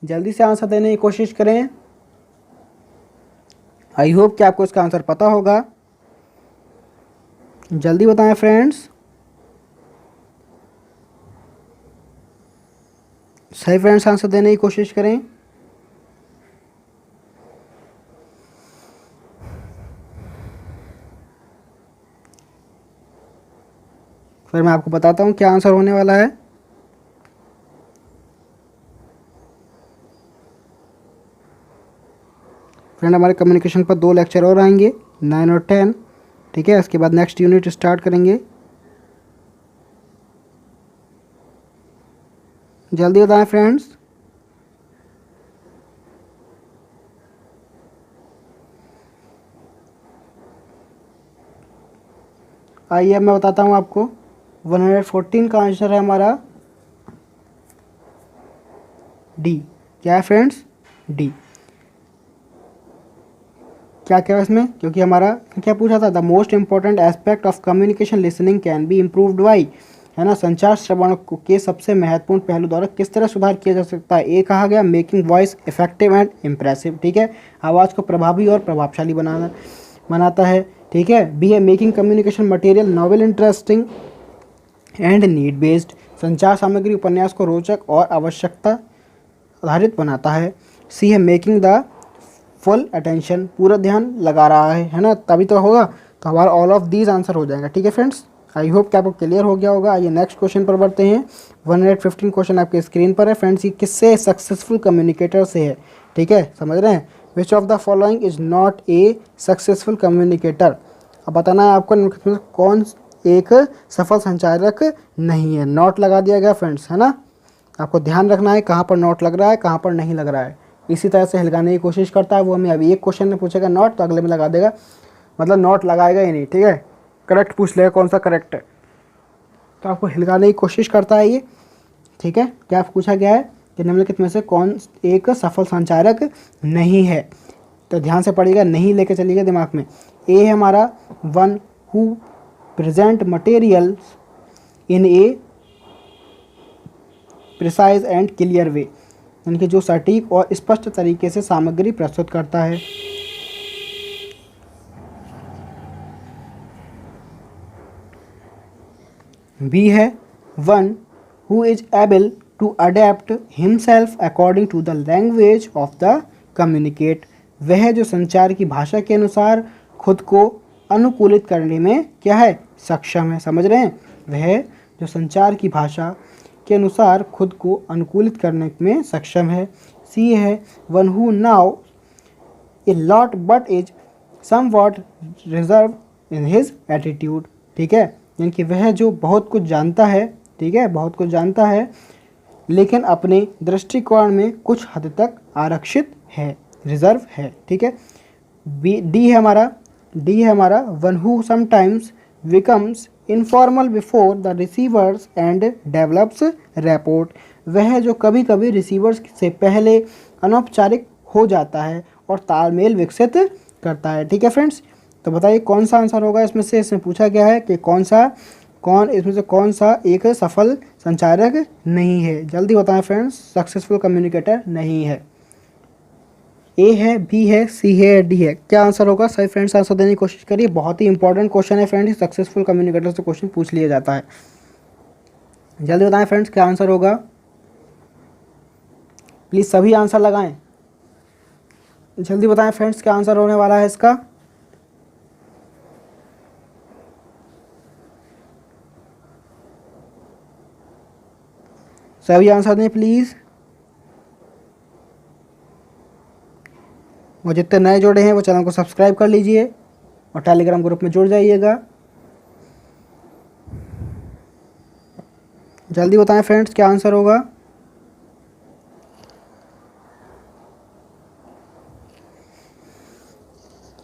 A: जल्दी से आंसर देने की कोशिश करें। आई होप कि आपको इसका आंसर पता होगा। जल्दी बताएं फ्रेंड्स। सही फ्रेंड्स आंसर देने की कोशिश करें। फिर मैं आपको बताता हूँ क्या आंसर होने वाला है। फ्रेंड हमारे कम्युनिकेशन पर 2 लेक्चर और आएंगे, 9 और 10। ठीक है, इसके बाद नेक्स्ट यूनिट स्टार्ट करेंगे। जल्दी बताएं फ्रेंड्स। आइए अब मैं बताता हूँ आपको। 114 का आंसर है हमारा डी। क्या है फ्रेंड्स? डी। क्या क्या है इसमें? क्योंकि हमारा क्या पूछा था? The most important aspect of communication listening can be improved by, है ना, संचार श्रवण के सबसे महत्वपूर्ण पहलू द्वारा किस तरह सुधार किया जा सकता है। ए कहा गया making voice effective and impressive. ठीक है, आवाज़ को प्रभावी और प्रभावशाली बनाता है। ठीक है, बी है making communication material novel interesting and need based, संचार सामग्री उपन्यास को रोचक और आवश्यकता आधारित बनाता है। सी है मेकिंग द फुल अटेंशन, पूरा ध्यान लगा रहा है ना, तभी तो होगा। तो हमारा ऑल ऑफ दीज आंसर हो जाएगा। ठीक है फ्रेंड्स, आई होप कि आपको क्लियर हो गया होगा। आइए नेक्स्ट क्वेश्चन पर बढ़ते हैं। 115 क्वेश्चन आपके स्क्रीन पर है फ्रेंड्स। ये किससे? सक्सेसफुल कम्युनिकेटर से है। ठीक है, समझ रहे हैं? विच of the following is not A successful communicator. अब बताना है आपको कौन एक सफल संचारक नहीं है। नोट लगा दिया गया फ्रेंड्स, है ना। आपको ध्यान रखना है कहाँ पर नोट लग रहा है, कहाँ पर नहीं लग रहा है। इसी तरह से हिलगाने की कोशिश करता है वो। हमें अभी एक क्वेश्चन में पूछेगा नोट, तो अगले में लगा देगा, मतलब नोट लगाएगा ही नहीं। ठीक है, करेक्ट पूछ लेगा कौन सा करेक्ट है, तो आपको हिलगाने की कोशिश करता है ये। ठीक है, क्या पूछा गया है कि निम्नलिखित में से कौन एक सफल संचारक नहीं है। तो ध्यान से पढ़िएगा, नहीं लेके चलिएगा दिमाग में। ए है हमारा one who present materials in A precise and clear way, यानी कि जो सटीक और स्पष्ट तरीके से सामग्री प्रस्तुत करता है। बी है one who is able to adapt himself according to the language of the communicate, वह जो संचार की भाषा के अनुसार खुद को अनुकूलित करने में क्या है? सक्षम है। समझ रहे हैं? वह जो संचार की भाषा के अनुसार खुद को अनुकूलित करने में सक्षम है। सी है one who now a lot but is somewhat reserve in his attitude. ठीक है, यानी कि वह जो बहुत कुछ जानता है, ठीक है, बहुत कुछ जानता है लेकिन अपने दृष्टिकोण में कुछ हद तक आरक्षित है, रिजर्व है, ठीक है। डी है हमारा one who sometimes becomes informal before the receivers and develops rapport, वह जो कभी कभी रिसीवर्स से पहले अनौपचारिक हो जाता है और तालमेल विकसित करता है, ठीक है फ्रेंड्स। तो बताइए कौन सा आंसर होगा इसमें से। इसमें पूछा गया है कि इसमें से कौन सा एक सफल संचारक नहीं है। जल्दी बताएं फ्रेंड्स, सक्सेसफुल कम्युनिकेटर नहीं है। ए है, बी है, सी है या डी है, क्या आंसर होगा। सही फ्रेंड्स आंसर देने की कोशिश करिए, बहुत ही इंपॉर्टेंट क्वेश्चन है फ्रेंड्स, सक्सेसफुल कम्युनिकेटर से क्वेश्चन पूछ लिया जाता है। जल्दी बताएं फ्रेंड्स क्या आंसर होगा, प्लीज़ सभी आंसर लगाएं। जल्दी बताएं फ्रेंड्स क्या आंसर होने वाला है इसका। सभी आंसर दें प्लीज़। वो जितने नए जुड़े हैं वो चैनल को सब्सक्राइब कर लीजिए और टेलीग्राम ग्रुप में जुड़ जाइएगा। जल्दी बताएं फ्रेंड्स क्या आंसर होगा।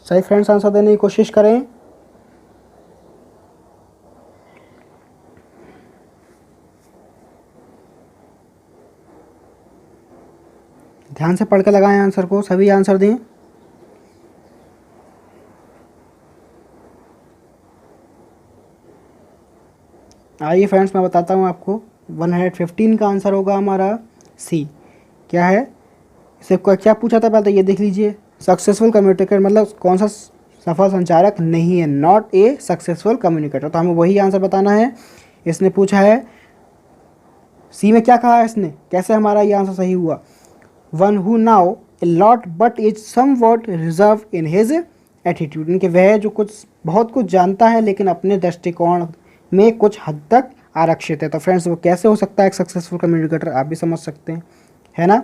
A: सही फ्रेंड्स आंसर देने की कोशिश करें। ध्यान से पढ़ के लगाएं आंसर को, सभी आंसर दें। आइए फ्रेंड्स मैं बताता हूँ आपको, 115 का आंसर होगा हमारा सी। क्या है, इसे क्या पूछा था पहले तो ये देख लीजिए। सक्सेसफुल कम्युनिकेटर मतलब कौन सा सफल संचारक नहीं है, नॉट ए सक्सेसफुल कम्युनिकेटर, तो हमें वही आंसर बताना है। इसने पूछा है सी में क्या कहा है इसने, कैसे हमारा ये आंसर सही हुआ। One who now a lot but is somewhat reserve in his attitude, इनके वह जो बहुत कुछ जानता है लेकिन अपने दृष्टिकोण में कुछ हद तक आरक्षित है। तो फ्रेंड्स वो कैसे हो सकता है एक सक्सेसफुल कम्युनिकेटर, आप भी समझ सकते हैं, है ना।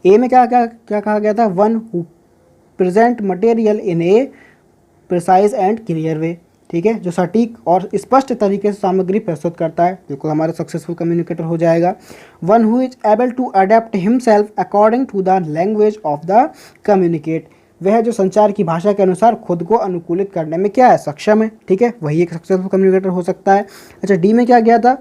A: ए में क्या कहा गया था, one who present material in A precise and clear way, ठीक है, जो सटीक और स्पष्ट तरीके से सामग्री प्रस्तुत करता है, बिल्कुल हमारा सक्सेसफुल कम्युनिकेटर हो जाएगा। One who is able to adapt himself according to the language of the communicate, वह जो संचार की भाषा के अनुसार खुद को अनुकूलित करने में क्या है, सक्षम है, ठीक है, वही एक सक्सेसफुल कम्युनिकेटर हो सकता है। अच्छा डी में क्या गया था,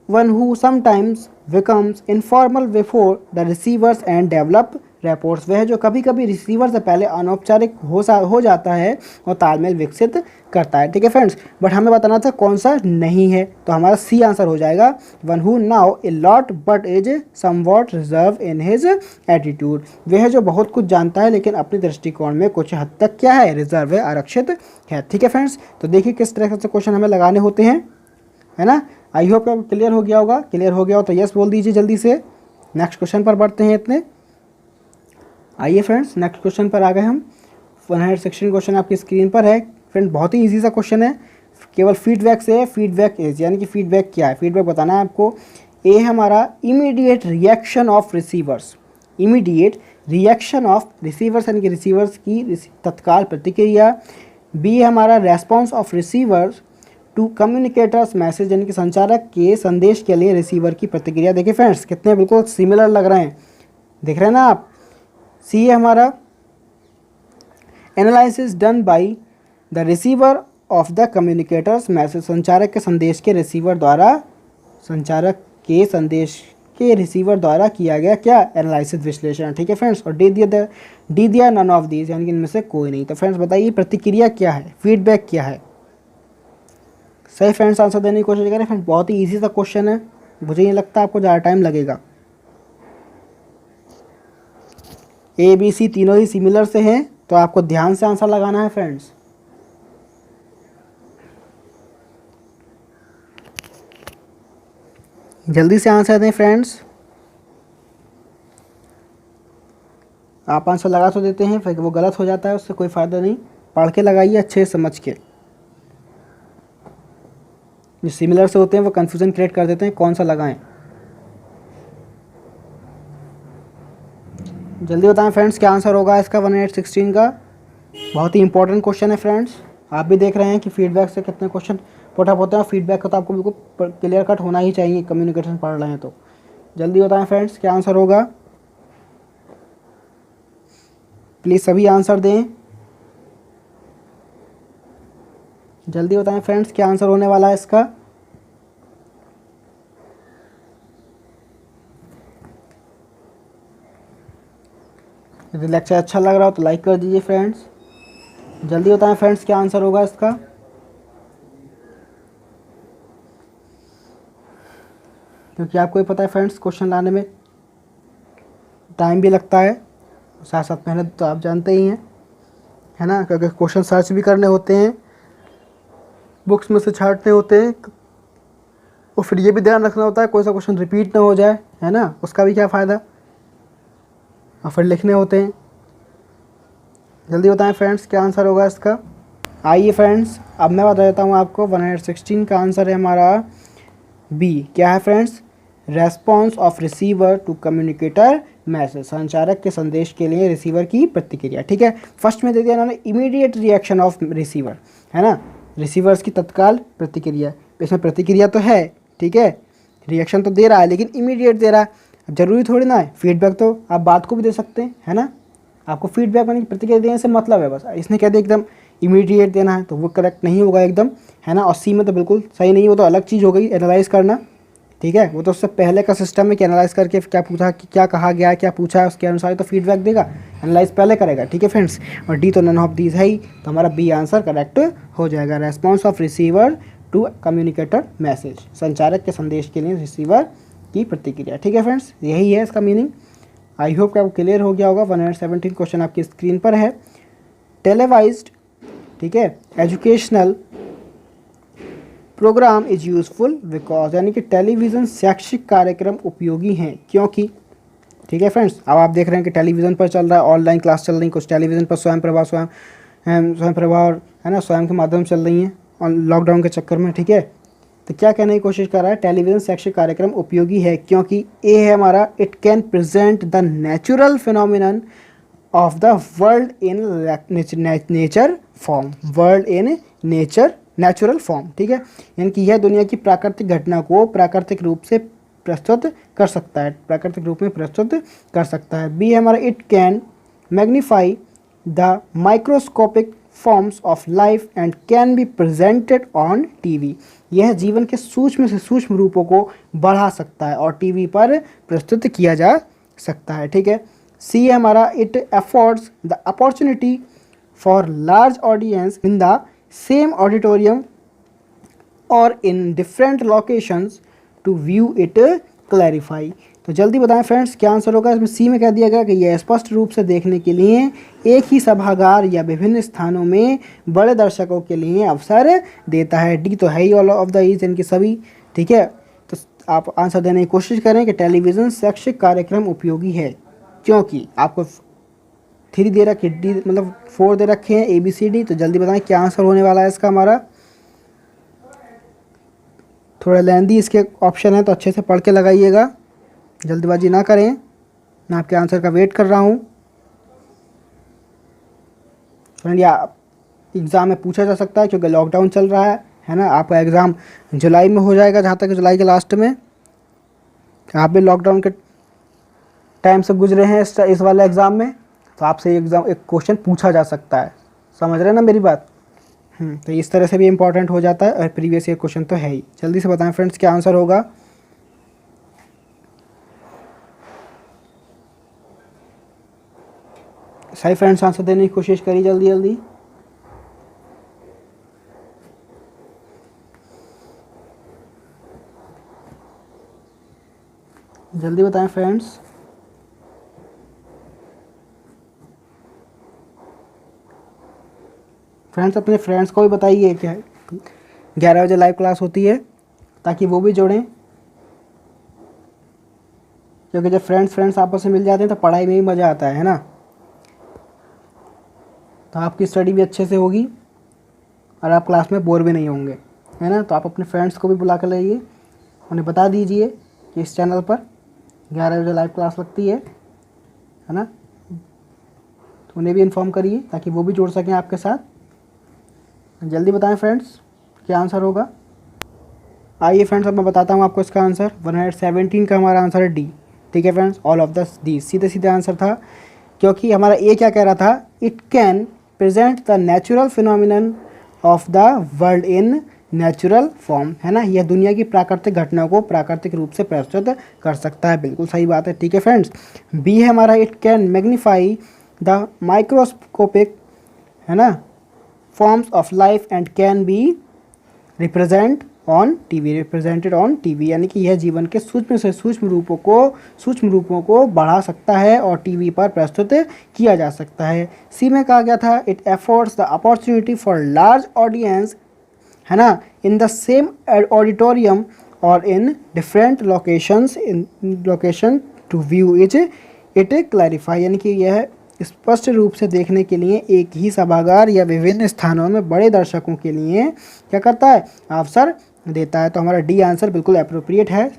A: one who sometimes becomes informal before the receivers and develop rapports, वह जो कभी कभी रिसीवर से पहले अनौपचारिक हो जाता है और तालमेल विकसित करता है, ठीक है फ्रेंड्स। बट हमें बताना था कौन सा नहीं है, तो हमारा सी आंसर हो जाएगा, one who now a lot but is somewhat reserve in his attitude, वह जो बहुत कुछ जानता है लेकिन अपने दृष्टिकोण में कुछ हद तक क्या है, रिजर्व है, आरक्षित है, ठीक है फ्रेंड्स। तो देखिए किस तरह से क्वेश्चन हमें लगाने होते हैं, है ना। आई होप आपको क्लियर हो गया होगा, क्लियर हो गया हो तो यस बोल दीजिए जल्दी से। नेक्स्ट क्वेश्चन पर बढ़ते हैं इतने। आइए फ्रेंड्स नेक्स्ट क्वेश्चन पर आ गए हम। 116 क्वेश्चन आपकी स्क्रीन पर है फ्रेंड, बहुत ही इजी सा क्वेश्चन है, केवल फीडबैक से है। फीडबैक इज यानी कि फीडबैक क्या है, फीडबैक बताना है आपको। ए हमारा immediate reaction of receivers, immediate reaction of receivers यानी कि रिसीवर्स की तत्काल प्रतिक्रिया। बी हमारा response of receivers to communicators message यानी कि संचारक के संदेश के लिए रिसीवर की प्रतिक्रिया। देखिए फ्रेंड्स कितने बिल्कुल सिमिलर लग रहे हैं, देख रहे हैं ना आप। सी है हमारा analysis done by the receiver of the communicators message, संचारक के संदेश के रिसीवर द्वारा किया गया क्या, एनालिसिस विश्लेषण, ठीक है फ्रेंड्स। और डी दिया नन ऑफ दीज यानी कि इनमें से कोई नहीं। तो फ्रेंड्स बताइए प्रतिक्रिया क्या है, फीडबैक क्या है। सही फ्रेंड्स आंसर देने की कोशिश करें फ्रेंड्स, बहुत ही इजी सा क्वेश्चन है, मुझे नहीं लगता आपको ज़्यादा टाइम लगेगा। ए बी सी तीनों ही सिमिलर से हैं तो आपको ध्यान से आंसर लगाना है फ्रेंड्स। जल्दी से आंसर दें फ्रेंड्स, आप आंसर लगा तो देते हैं फिर वो गलत हो जाता है, उससे कोई फ़ायदा नहीं, पढ़ के लगाइए अच्छे से समझ के। जो सिमिलर से होते हैं वो कन्फ्यूज़न क्रिएट कर देते हैं, कौन सा लगाएं। जल्दी बताएं फ्रेंड्स क्या आंसर होगा इसका 116 का, बहुत ही इंपॉर्टेंट क्वेश्चन है फ्रेंड्स। आप भी देख रहे हैं कि फीडबैक से कितने क्वेश्चन पुटअप होते हैं, फीडबैक होता है, आपको बिल्कुल क्लियर कट होना ही चाहिए कम्युनिकेशन पढ़ रहे हैं तो। जल्दी बताएं फ्रेंड्स क्या आंसर होगा, प्लीज़ सभी आंसर दें, जल्दी बताएं फ्रेंड्स क्या आंसर होने वाला है इसका। यदि लेक्चर अच्छा लग रहा हो तो लाइक कर दीजिए फ्रेंड्स। जल्दी बताएं फ्रेंड्स क्या आंसर होगा इसका। क्योंकि आपको ही पता है फ्रेंड्स क्वेश्चन लाने में टाइम भी लगता है, साथ साथ मेहनत तो आप जानते ही हैं, है ना, क्योंकि क्वेश्चन सर्च भी करने होते हैं, बुक्स में से छांटने होते हैं, और फिर ये भी ध्यान रखना होता है कोई सा क्वेश्चन रिपीट ना हो जाए, है ना, उसका भी क्या फ़ायदा, और फिर लिखने होते हैं। जल्दी बताएं फ्रेंड्स क्या आंसर होगा इसका। आइए फ्रेंड्स अब मैं बता देता हूँ आपको, 116 का आंसर है हमारा बी। क्या है friends, response of receiver to communicator message, संचारक के संदेश के लिए रिसीवर की प्रतिक्रिया। ठीक है, फर्स्ट में दे दिया इन्होंने इमीडिएट रिएक्शन ऑफ रिसीवर, है ना, रिसीवर्स की तत्काल प्रतिक्रिया, इसमें प्रतिक्रिया तो है, ठीक है, रिएक्शन तो दे रहा है लेकिन इमीडिएट दे रहा है। अब जरूरी थोड़ी ना है, फीडबैक तो आप बात को भी दे सकते हैं, है ना, आपको फीडबैक यानी प्रतिक्रिया देने से मतलब है बस, इसने कह दिया एकदम इमीडिएट देना है तो वो करेक्ट नहीं होगा एकदम, है ना, और सी में तो बिल्कुल सही नहीं, वो तो अलग चीज़ हो गई एनालाइज करना, ठीक है, वो तो उससे पहले का सिस्टम है कि एनालाइज करके क्या पूछा, कि क्या कहा गया, क्या पूछा है, उसके अनुसार तो फीडबैक देगा, एनालाइज पहले करेगा। ठीक है फ्रेंड्स, और डी तो नन ऑफ दीज है ही, तो हमारा बी आंसर करेक्ट हो जाएगा, response of receiver to communicator message, संचारक के संदेश के लिए रिसीवर की प्रतिक्रिया। ठीक है फ्रेंड्स, यही है इसका मीनिंग। आई होप कि आपको क्लियर हो गया होगा। 117 क्वेश्चन आपकी स्क्रीन पर है। टेलीवाइज्ड, ठीक है, educational programme is useful because, यानी कि टेलीविज़न शैक्षिक कार्यक्रम उपयोगी हैं क्योंकि। ठीक है फ्रेंड्स, अब आप देख रहे हैं कि टेलीविज़न पर चल रहा है, ऑनलाइन क्लास चल रही, कुछ टेलीविज़न पर स्वयं प्रभा और है ना स्वयं के माध्यम चल रही हैं और लॉकडाउन के चक्कर में। ठीक है, तो क्या कहने की कोशिश कर रहा है, टेलीविज़न शैक्षिक कार्यक्रम उपयोगी है क्योंकि ए है हमारा, it can present the natural phenomenon of the world in nature form, world in natural form. ठीक है, यानी कि यह दुनिया की प्राकृतिक घटना को प्राकृतिक रूप से प्रस्तुत कर सकता है, प्राकृतिक रूप में प्रस्तुत कर सकता है। बी है हमारा, it can magnify the microscopic forms of life and can be presented on TV, यह जीवन के सूक्ष्म से सूक्ष्म रूपों को बढ़ा सकता है और टीवी पर प्रस्तुत किया जा सकता है। ठीक है, सी है हमारा, it affords the opportunity for large audience in the same auditorium और in different locations to view it clarify. तो जल्दी बताएं फ्रेंड्स क्या आंसर होगा। इसमें सी में कह दिया गया कि यह स्पष्ट रूप से देखने के लिए एक ही सभागार या विभिन्न स्थानों में बड़े दर्शकों के लिए अवसर देता है। डी तो है ही ऑल ऑफ द ईज, इनकी सभी। ठीक है, तो आप आंसर देने की कोशिश करें कि टेलीविज़न शैक्षिक कार्यक्रम उपयोगी है क्योंकि आपको 3 दे रखे, डी मतलब 4 दे रखे हैं, ABCD। तो जल्दी बताएं क्या आंसर होने वाला है इसका हमारा। थोड़ा लेंदी इसके ऑप्शन है तो अच्छे से पढ़ के लगाइएगा, जल्दबाजी ना करें। मैं आपके आंसर का वेट कर रहा हूँ। फ्रेंड या एग्ज़ाम में पूछा जा सकता है क्योंकि लॉकडाउन चल रहा है ना, आपका एग्ज़ाम जुलाई में हो जाएगा, जहाँ तक जुलाई के लास्ट में। आप भी लॉकडाउन के टाइम से गुजरे हैं इस वाले एग्ज़ाम में, तो आपसे एक क्वेश्चन पूछा जा सकता है, समझ रहे हैं ना मेरी बात। तो इस तरह से भी इम्पोर्टेंट हो जाता है और प्रीवियस ईयर क्वेश्चन तो है ही। जल्दी से बताएं फ्रेंड्स क्या आंसर होगा। सही फ्रेंड्स आंसर देने की कोशिश करिए जल्दी जल्दी। जल्दी बताएं फ्रेंड्स। फ्रेंड्स अपने फ्रेंड्स को भी बताइए क्या 11 बजे लाइव क्लास होती है ताकि वो भी जोड़ें, क्योंकि जब फ्रेंड्स आपस में मिल जाते हैं तो पढ़ाई में भी मज़ा आता है ना, तो आपकी स्टडी भी अच्छे से होगी और आप क्लास में बोर भी नहीं होंगे, है ना। तो आप अपने फ्रेंड्स को भी बुला कर लाइए, उन्हें बता दीजिए कि इस चैनल पर 11 बजे लाइव क्लास लगती है ना, तो उन्हें भी इन्फॉर्म करिए ताकि वो भी जुड़ सकें आपके साथ। जल्दी बताएं फ्रेंड्स क्या आंसर होगा। आइए फ्रेंड्स, अब मैं बताता हूँ आपको इसका आंसर। 117 का हमारा आंसर है डी। ठीक है friends, all of the D सीधे सीधे आंसर था, क्योंकि हमारा ए क्या कह रहा था, it can present the natural phenomenon of the world in natural form, है ना, यह दुनिया की प्राकृतिक घटनाओं को प्राकृतिक रूप से प्रस्तुत कर सकता है। बिल्कुल सही बात है। ठीक है फ्रेंड्स, बी है हमारा, it can magnify the microscopic, है ना, forms of life and can be represented on TV, यानी कि यह जीवन के सूक्ष्म से सूक्ष्म रूपों को बढ़ा सकता है और टीवी पर प्रस्तुत किया जा सकता है। सी में कहा गया था, it affords the opportunity for large audience, है ना, इन द सेम ऑडिटोरियम और in different location to view it clarify, यानी कि यह स्पष्ट रूप से देखने के लिए एक ही सभागार या विभिन्न स्थानों में बड़े दर्शकों के लिए क्या करता है, अवसर देता है। तो हमारा डी आंसर बिल्कुल अप्रोप्रिएट है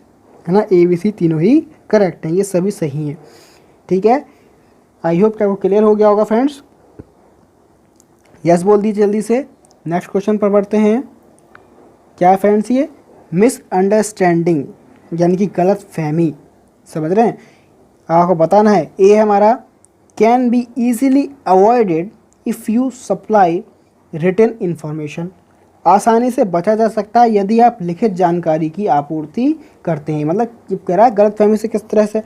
A: ना, ए बी सी तीनों ही करेक्ट हैं, ये सभी सही हैं। ठीक है, आई होप कि आपको क्लियर हो गया होगा फ्रेंड्स। यस बोल दीजिए जल्दी से। नेक्स्ट क्वेश्चन पर बढ़ते हैं। क्या है फ्रेंड्स, ये मिसअंडरस्टैंडिंग यानी कि गलत फहमी, समझ रहे हैं, आपको बताना है। ए हमारा, can be easily avoided if you supply written information, आसानी से बचा जा सकता है यदि आप लिखित जानकारी की आपूर्ति करते हैं। मतलब ये कह रहा है गलत फहमी से किस तरह से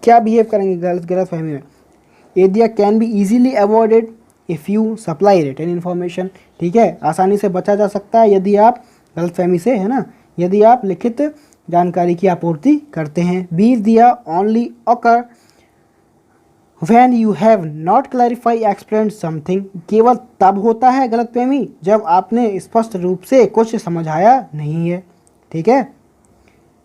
A: क्या बिहेव करेंगे गलत फहमी में। ए दिया, can be easily avoided if you supply written information, ठीक है, आसानी से बचा जा सकता है यदि आप गलत फहमी से, है ना, यदि आप लिखित जानकारी की आपूर्ति करते हैं। बी दिया, only occur When you have not clarified explained something, केवल तब होता है गलतफहमी जब आपने स्पष्ट रूप से कुछ समझाया नहीं है। ठीक है,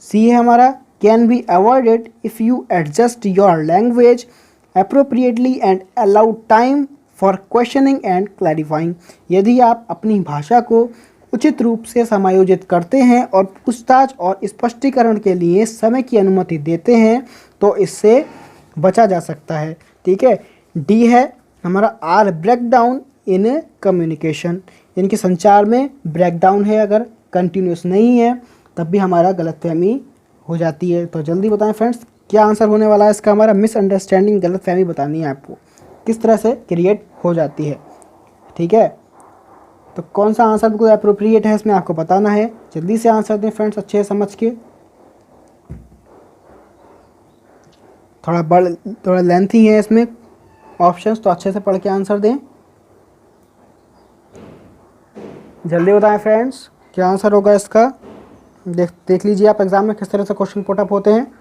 A: सी है हमारा, can be avoided if you adjust your language appropriately and allow time for questioning and clarifying, यदि आप अपनी भाषा को उचित रूप से समायोजित करते हैं और पूछताछ और स्पष्टीकरण के लिए समय की अनुमति देते हैं तो इससे बचा जा सकता है। ठीक है, डी है हमारा, आर ब्रेकडाउन इन कम्युनिकेशन, इनके संचार में ब्रेकडाउन है, अगर कंटिन्यूस नहीं है तब भी हमारा गलतफहमी हो जाती है। तो जल्दी बताएं फ्रेंड्स, क्या आंसर होने वाला है इसका हमारा। मिसअंडरस्टैंडिंग गलतफहमी बतानी है आपको, किस तरह से क्रिएट हो जाती है। ठीक है, तो कौन सा आंसर बिल्कुल अप्रोप्रिएट है इसमें आपको बताना है। जल्दी से आंसर दें फ्रेंड्स, अच्छे से समझ के। थोड़ा लेंथी है इसमें ऑप्शंस, तो अच्छे से पढ़ के आंसर दें। जल्दी बताएं फ्रेंड्स, क्या आंसर होगा इसका। देख लीजिए आप एग्जाम में किस तरह से क्वेश्चन पुटअप होते हैं।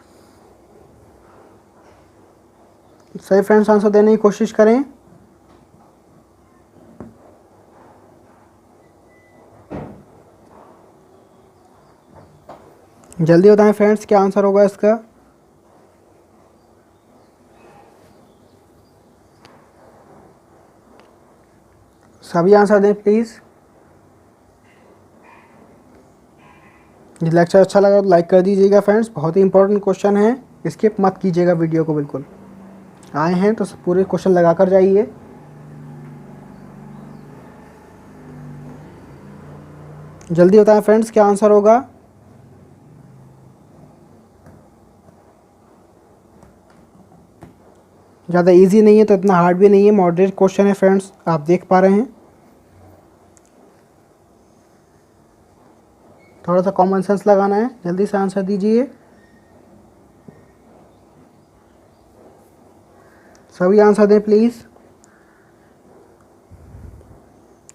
A: सही फ्रेंड्स आंसर देने की कोशिश करें। जल्दी बताएं फ्रेंड्स, क्या आंसर होगा इसका। सभी आंसर दें प्लीज़। ये लेक्चर अच्छा लगा तो लाइक कर दीजिएगा फ्रेंड्स, बहुत ही इंपॉर्टेंट क्वेश्चन है, स्किप मत कीजिएगा वीडियो को बिल्कुल। आए हैं तो पूरे क्वेश्चन लगा कर जाइए। जल्दी बताएं फ्रेंड्स, क्या आंसर होगा। ज़्यादा इजी नहीं है तो इतना हार्ड भी नहीं है, मॉडरेट क्वेश्चन है फ्रेंड्स, आप देख पा रहे हैं। थोड़ा सा कॉमन सेंस लगाना है, जल्दी से आंसर दीजिए। सभी आंसर दें प्लीज़।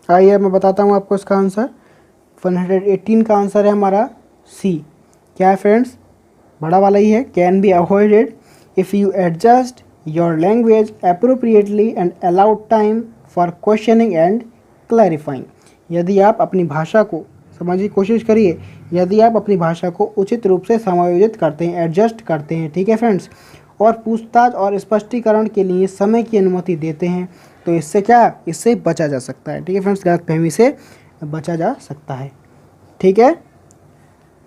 A: आइए मैं बताता हूँ आपको इसका आंसर। 118 का आंसर है हमारा सी। क्या है फ्रेंड्स, बड़ा वाला ही है। Can be avoided if you adjust your language appropriately and allow time for questioning and clarifying, यदि आप अपनी भाषा को, समझने की कोशिश करिए, यदि आप अपनी भाषा को उचित रूप से समायोजित करते हैं, एडजस्ट करते हैं, ठीक है फ्रेंड्स, और पूछताछ और स्पष्टीकरण के लिए समय की अनुमति देते हैं तो इससे क्या, इससे बचा जा सकता है। ठीक है फ्रेंड्स, गलतफहमी से बचा जा सकता है। ठीक है,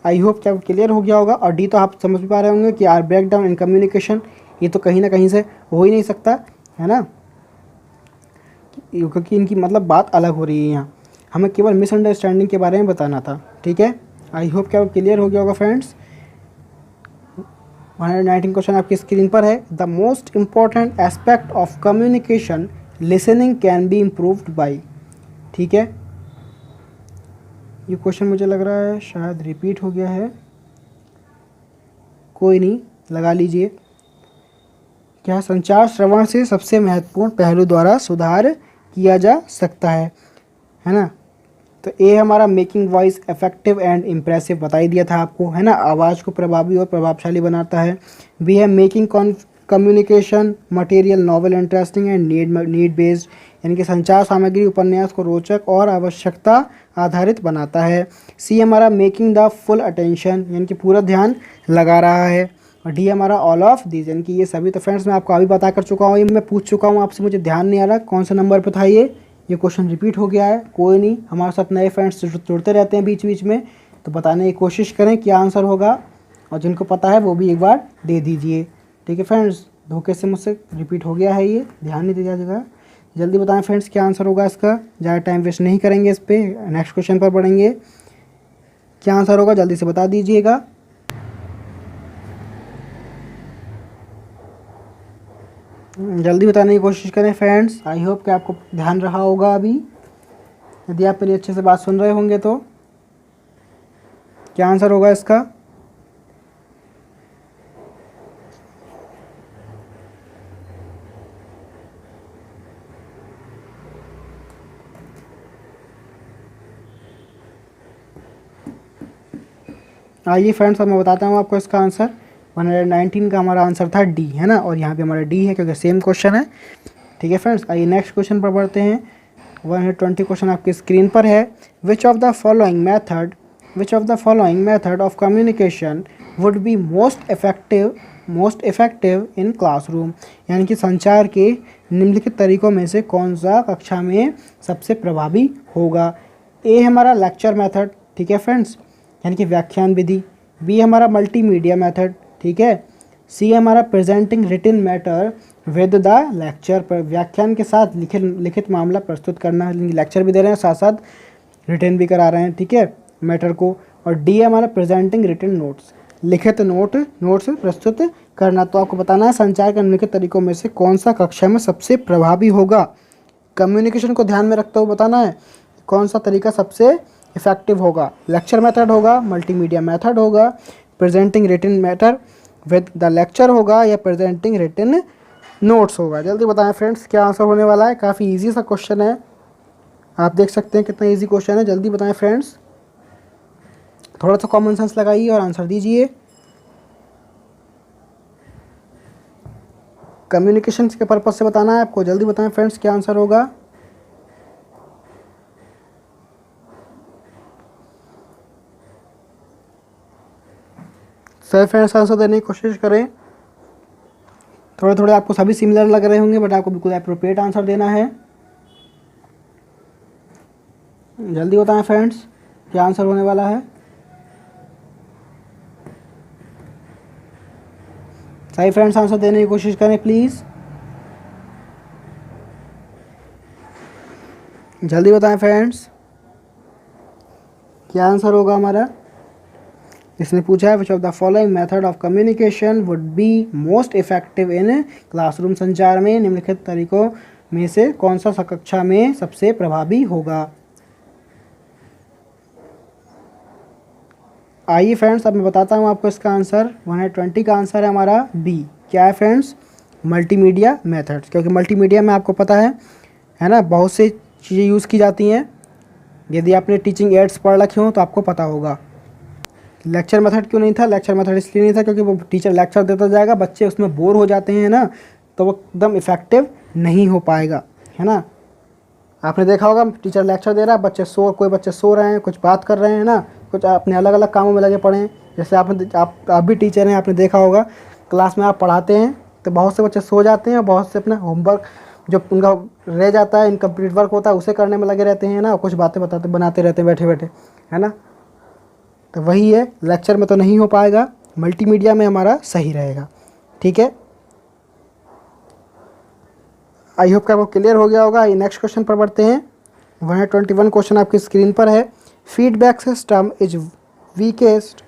A: आई होप कि आपको क्लियर हो गया होगा। और डी तो आप समझ पा रहे होंगे कि are breakdown in communication, ये तो कहीं ना कहीं से हो ही नहीं सकता, है ना, क्योंकि इनकी मतलब बात अलग हो रही है। यहाँ हमें केवल मिसअंडरस्टैंडिंग के बारे में बताना था। ठीक है, आई होप कि आपको क्लियर हो गया होगा फ्रेंड्स। 119 क्वेश्चन आपकी स्क्रीन पर है। The most important aspect of communication listening can be improved by. ठीक है, ये क्वेश्चन मुझे लग रहा है शायद रिपीट हो गया है, कोई नहीं, लगा लीजिए। क्या संचार श्रवण से सबसे महत्वपूर्ण पहलू द्वारा सुधार किया जा सकता है ना। तो ए हमारा making voice effective and impressive, बता ही दिया था आपको, है ना, आवाज़ को प्रभावी और प्रभावशाली बनाता है। बी है making communication material novel interesting and need based, यानी कि संचार सामग्री उपन्यास को रोचक और आवश्यकता आधारित बनाता है। सी हमारा मेकिंग द फुल अटेंशन, यानी कि पूरा ध्यान लगा रहा है। और डी हमारा ऑल ऑफ दीज, यानी कि ये सभी। तो फ्रेंड्स मैं आपको अभी बता कर चुका हूँ, ये मैं पूछ चुका हूँ आपसे, मुझे ध्यान नहीं आ रहा कौन सा नंबर पे था ये क्वेश्चन रिपीट हो गया है, कोई नहीं, हमारे साथ नए फ्रेंड्स जुड़ते रहते हैं बीच बीच में, तो बताने की कोशिश करें क्या आंसर होगा, और जिनको पता है वो भी एक बार दे दीजिए। ठीक है फ्रेंड्स, धोखे से मुझसे रिपीट हो गया है, ये ध्यान नहीं दिया जाएगा। जल्दी बताएं फ्रेंड्स क्या आंसर होगा इसका, ज़्यादा टाइम वेस्ट नहीं करेंगे इस पर, नेक्स्ट क्वेश्चन पर बढ़ेंगे। क्या आंसर होगा जल्दी से बता दीजिएगा। जल्दी बताने की कोशिश करें फ्रेंड्स। आई होप कि आपको ध्यान रहा होगा अभी, यदि आप मेरी अच्छे से बात सुन रहे होंगे तो। क्या आंसर होगा इसका? आइए फ्रेंड्स अब मैं बताता हूँ आपको इसका आंसर। 119 का हमारा आंसर था डी, है ना, और यहाँ पे हमारा डी है क्योंकि सेम क्वेश्चन है। ठीक है फ्रेंड्स, आइए नेक्स्ट क्वेश्चन पर बढ़ते हैं। 120 क्वेश्चन आपकी स्क्रीन पर है। Which of the following method of communication would be most effective in classroom, यानी कि संचार के निम्नलिखित तरीकों में से कौन सा कक्षा में सबसे प्रभावी होगा। ए हमारा लेक्चर मेथड, ठीक है फ्रेंड्स, यानी कि व्याख्यान विधि। बी हमारा मल्टीमीडिया मेथड, ठीक है। सी हमारा presenting written matter with the lecture, पर व्याख्यान के साथ लिखित मामला प्रस्तुत करना, लेक्चर भी दे रहे हैं साथ साथ रिटन भी करा रहे हैं, ठीक है, मैटर को। और डी हमारा प्रेजेंटिंग रिटन नोट्स, लिखित नोट्स प्रस्तुत करना। तो आपको बताना है संचार के निम्नलिखित तरीकों में से कौन सा कक्षा में सबसे प्रभावी होगा। कम्युनिकेशन को ध्यान में रखते हुए बताना है कौन सा तरीका सबसे इफेक्टिव होगा। लेक्चर मेथड होगा, मल्टीमीडिया मेथड होगा, presenting written matter with the lecture होगा, या प्रेजेंटिंग रिटन नोट्स होगा। जल्दी बताएं फ्रेंड्स क्या आंसर होने वाला है। काफ़ी इजी सा क्वेश्चन है, आप देख सकते हैं कितना इजी क्वेश्चन है। जल्दी बताएं फ्रेंड्स, थोड़ा सा कॉमन सेंस लगाइए और आंसर दीजिए। कम्युनिकेशन के पर्पज से बताना है आपको। जल्दी बताएं फ्रेंड्स क्या आंसर होगा। सही फ्रेंड्स आंसर देने की कोशिश करें। थोड़े थोड़े आपको सभी सिमिलर लग रहे होंगे, बट आपको बिल्कुल एप्रोप्रिएट आंसर देना है। जल्दी बताएं फ्रेंड्स क्या आंसर होने वाला है। सही फ्रेंड्स आंसर देने की कोशिश करें प्लीज़। जल्दी बताएं फ्रेंड्स क्या आंसर होगा हमारा। इसने पूछा है which of the following method of communication would be most effective in classroom, संचार में निम्नलिखित तरीकों में से कौन सा कक्षा में सबसे प्रभावी होगा। आइए फ्रेंड्स अब मैं बताता हूँ आपको इसका आंसर। 120 का आंसर है हमारा बी। क्या है फ्रेंड्स? मल्टीमीडिया मेथड्स, क्योंकि मल्टीमीडिया में आपको पता है ना, बहुत सी चीज़ें यूज़ की जाती हैं। यदि आपने टीचिंग एड्स पढ़ रखे हो तो आपको पता होगा। लेक्चर मेथड क्यों नहीं था? लेक्चर मेथड इसलिए नहीं था क्योंकि वो टीचर लेक्चर देता जाएगा, बच्चे उसमें बोर हो जाते हैं ना, तो वो एकदम इफेक्टिव नहीं हो पाएगा, है ना। आपने देखा होगा टीचर लेक्चर दे रहा है, कोई बच्चे सो रहे हैं, कुछ बात कर रहे हैं ना, कुछ अपने अलग अलग कामों में लगे पड़े हैं। जैसे आप भी टीचर हैं, आपने देखा होगा क्लास में आप पढ़ाते हैं तो बहुत से बच्चे सो जाते हैं और बहुत से अपना होमवर्क जो उनका रह जाता है, इनकम्प्लीट वर्क होता है, उसे करने में लगे रहते हैं ना, कुछ बातें बनाते रहते हैं बैठे बैठे, है ना। तो वही है, लेक्चर में तो नहीं हो पाएगा, मल्टीमीडिया में हमारा सही रहेगा। ठीक है, आई होप कि आपको क्लियर हो गया होगा। ये नेक्स्ट क्वेश्चन पर बढ़ते हैं। 121 क्वेश्चन आपकी स्क्रीन पर है। Feedback system is weakest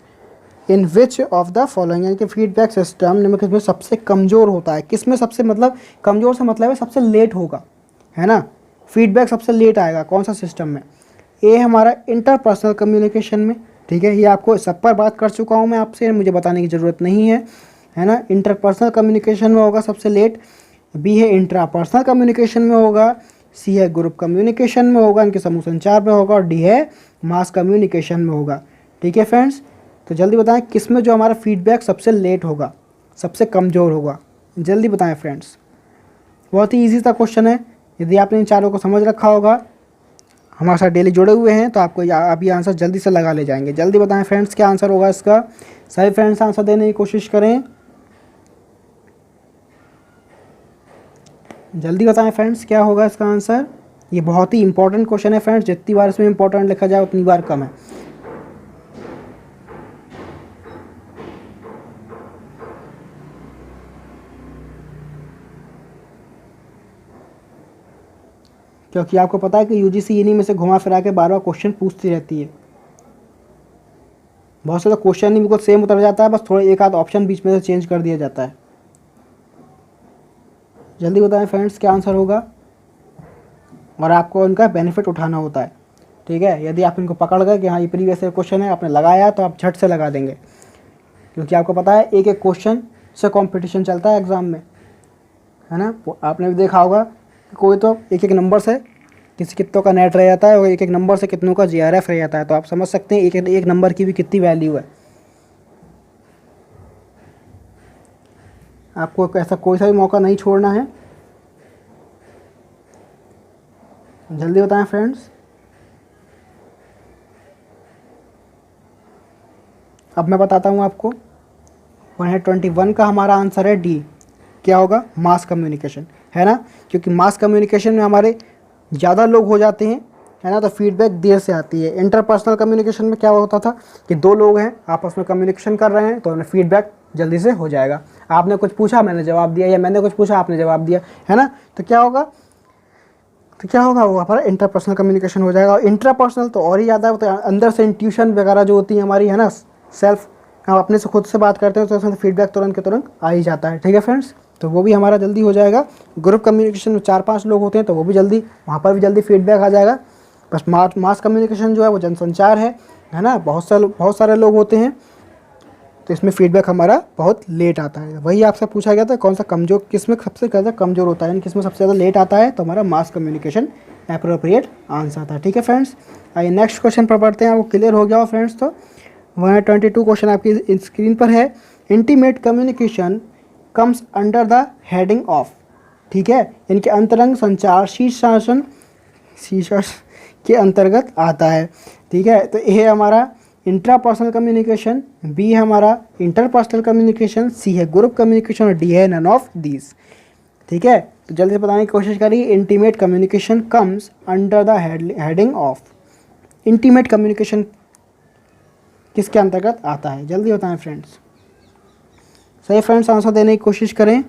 A: in which of the following, यानी कि फीडबैक सिस्टम निम्नलिखित में सबसे कमज़ोर होता है। किस में सबसे, मतलब कमज़ोर से मतलब है सबसे लेट होगा, है ना, फीडबैक सबसे लेट आएगा, कौन सा सिस्टम में। ए हमारा इंटरपर्सनल कम्युनिकेशन में, ठीक है, ये आपको सब पर बात कर चुका हूँ मैं आपसे, मुझे बताने की ज़रूरत नहीं है ना। इंटरपर्सनल कम्युनिकेशन में होगा सबसे लेट। बी है इंट्रापर्सनल कम्युनिकेशन में होगा। सी है ग्रुप कम्युनिकेशन में होगा, इनके समूह संचार में होगा। और डी है मास कम्युनिकेशन में होगा। ठीक है फ्रेंड्स, तो जल्दी बताएं किस में जो हमारा फीडबैक सबसे लेट होगा, सबसे कमज़ोर होगा, जल्दी बताएं फ्रेंड्स। बहुत ही ईजी सा क्वेश्चन है, यदि आपने इन चारों को समझ रखा होगा, हमारे साथ डेली जुड़े हुए हैं, तो आपको अभी आंसर जल्दी से लगा ले जाएंगे। जल्दी बताएं फ्रेंड्स क्या आंसर होगा इसका। सभी फ्रेंड्स आंसर देने की कोशिश करें, जल्दी बताएं फ्रेंड्स क्या होगा इसका आंसर। ये बहुत ही इंपॉर्टेंट क्वेश्चन है फ्रेंड्स, जितनी बार इसमें इंपॉर्टेंट लिखा जाए उतनी बार कम है। क्योंकि आपको पता है कि यूजीसी इन्हीं में से घुमा फिरा के बार बार क्वेश्चन पूछती रहती है। बहुत से तो क्वेश्चन ही बिल्कुल सेम उतर जाता है, बस थोड़ा एक आध ऑप्शन बीच में से चेंज कर दिया जाता है। जल्दी बताएं फ्रेंड्स क्या आंसर होगा, और आपको इनका बेनिफिट उठाना होता है। ठीक है, यदि आप इनको पकड़ गए कि हाँ ये प्रीवियस क्वेश्चन है, आपने लगाया तो आप झट से लगा देंगे, क्योंकि आपको पता है एक एक क्वेश्चन से कंपटीशन चलता है एग्ज़ाम में, है ना। आपने भी देखा होगा कि कोई तो एक एक नंबर से किसी कितनों का नेट रह जाता है, और एक एक नंबर से कितनों का जीआरएफ रह जाता है, तो आप समझ सकते हैं एक नंबर की भी कितनी वैल्यू है। आपको ऐसा कोई सा भी मौका नहीं छोड़ना है। जल्दी बताएं फ्रेंड्स। अब मैं बताता हूँ आपको, 121 का हमारा आंसर है डी। क्या होगा, मास कम्युनिकेशन, है ना, क्योंकि मास कम्युनिकेशन में हमारे ज़्यादा लोग हो जाते हैं, है ना, तो फीडबैक देर से आती है। इंटरपर्सनल कम्युनिकेशन में क्या होता था कि दो लोग हैं आपस में कम्युनिकेशन कर रहे हैं, तो उन्हें फीडबैक जल्दी से हो जाएगा। आपने कुछ पूछा मैंने जवाब दिया, या मैंने कुछ पूछा आपने जवाब दिया, है ना, तो क्या होगा वो हमारा इंटरपर्सनल कम्युनिकेशन हो जाएगा। और इंट्रापर्सनल तो और ही ज़्यादा होता है, अंदर से इंट्यूशन वगैरह जो होती है हमारी, है ना, सेल्फ, हम अपने से खुद से बात करते हैं तो उसमें फीडबैक तुरंत के तुरंत आ ही जाता है। ठीक है फ्रेंड्स, तो वो भी हमारा जल्दी हो जाएगा। ग्रुप कम्युनिकेशन में 4-5 लोग होते हैं, तो वो भी जल्दी, वहाँ पर भी जल्दी फीडबैक आ जाएगा। बस मास कम्युनिकेशन जो है वो जनसंचार है ना, बहुत सारे लोग होते हैं, तो इसमें फीडबैक हमारा बहुत लेट आता है। वही आपसे पूछा गया था कौन सा कमज़ोर, किस में सबसे ज़्यादा कमज़ोर होता है, किस में सबसे ज़्यादा लेट आता है, तो हमारा मास कम्युनिकेशन एप्रोप्रिएट आंसर था। ठीक है फ्रेंड्स, आइए नेक्स्ट क्वेश्चन पर पढ़ते हैं। आपको क्लियर हो गया हो फ्रेंड्स, तो 122 क्वेश्चन आपकी स्क्रीन पर है। Intimate communication comes under the heading of, ठीक है, इनके अंतरंग संचार शीर्षासन के अंतर्गत आता है। ठीक है, तो ये हमारा इंट्रापर्सनल कम्युनिकेशन, बी है हमारा इंटरपर्सनल कम्युनिकेशन, सी है ग्रुप कम्युनिकेशन, और डी है नन ऑफ दीज। ठीक है, तो जल्दी से बताने की कोशिश करिए। Intimate communication comes under the heading of, intimate communication किसके अंतर्गत आता है, जल्दी बताएं फ्रेंड्स। सही फ्रेंड्स आंसर देने की कोशिश करें,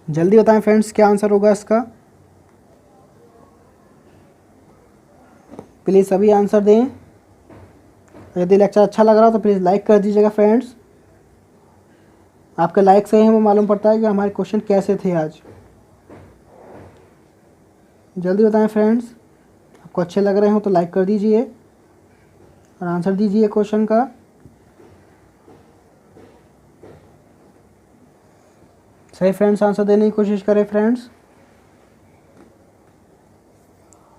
A: जल्दी बताएं फ्रेंड्स क्या आंसर होगा इसका। प्लीज़ सभी आंसर दें। यदि लेक्चर अच्छा लग रहा हो तो प्लीज़ लाइक कर दीजिएगा फ्रेंड्स। आपके लाइक से ही हमें मालूम पड़ता है कि हमारे क्वेश्चन कैसे थे आज। जल्दी बताएं फ्रेंड्स, आपको अच्छे लग रहे हो तो लाइक कर दीजिए और आंसर दीजिए क्वेश्चन का। सही फ्रेंड्स आंसर देने की कोशिश करें फ्रेंड्स,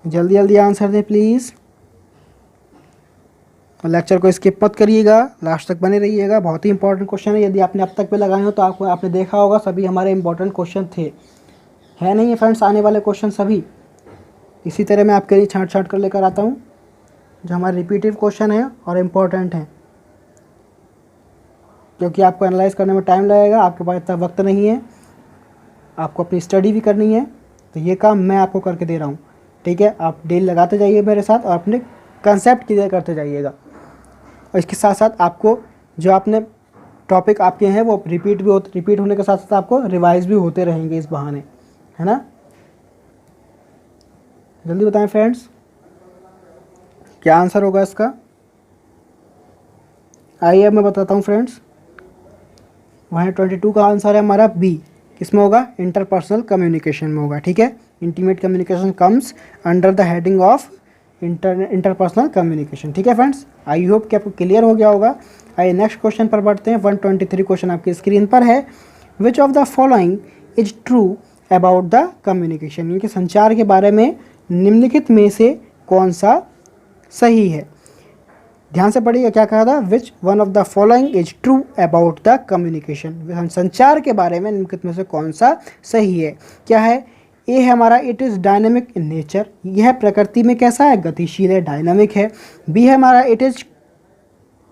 A: जल्दी जल्दी आंसर दें प्लीज़। और लेक्चर को स्किप मत करिएगा, लास्ट तक बने रहिएगा, बहुत ही इंपॉर्टेंट क्वेश्चन है। यदि आपने अब तक पे लगाए हो तो आपने देखा होगा सभी हमारे इंपॉर्टेंट क्वेश्चन थे, है नहीं है फ्रेंड्स, आने वाले क्वेश्चन सभी इसी तरह मैं आपके लिए छाँट छाँट कर लेकर आता हूँ, जो हमारे रिपीटिव क्वेश्चन है और इम्पोर्टेंट हैं, क्योंकि आपको एनालाइज करने में टाइम लगेगा, आपके पास इतना वक्त नहीं है, आपको अपनी स्टडी भी करनी है, तो ये काम मैं आपको करके दे रहा हूँ। ठीक है, आप डेली लगाते जाइए मेरे साथ और अपने कंसेप्ट क्लियर करते जाइएगा, और इसके साथ साथ आपको जो आपने टॉपिक आपके हैं वो रिपीट होने के साथ साथ आपको रिवाइज भी होते रहेंगे इस बहाने, है ना। जल्दी बताएं फ्रेंड्स, क्या आंसर होगा इसका? आइए अब मैं बताता हूँ फ्रेंड्स। 122 का आंसर है हमारा बी। किसमें होगा? इंटरपर्सनल कम्युनिकेशन में होगा। ठीक है, intimate communication comes under the heading of interpersonal communication. ठीक है फ्रेंड्स, आई होप कि आपको क्लियर हो गया होगा। आइए नेक्स्ट क्वेश्चन पर बढ़ते हैं। 123 क्वेश्चन आपकी स्क्रीन पर है। Which of the following is true about the communication, यानी कि संचार के बारे में निम्नलिखित में से कौन सा सही है? ध्यान से पढ़िएगा, क्या कहा था? Which one of the following is true about the communication, संचार के बारे में निम्नलिखित में से कौन सा सही है? क्या है? ए है हमारा it is dynamic in nature, यह प्रकृति में कैसा है? गतिशील है, डायनामिक है। बी है हमारा इट इज़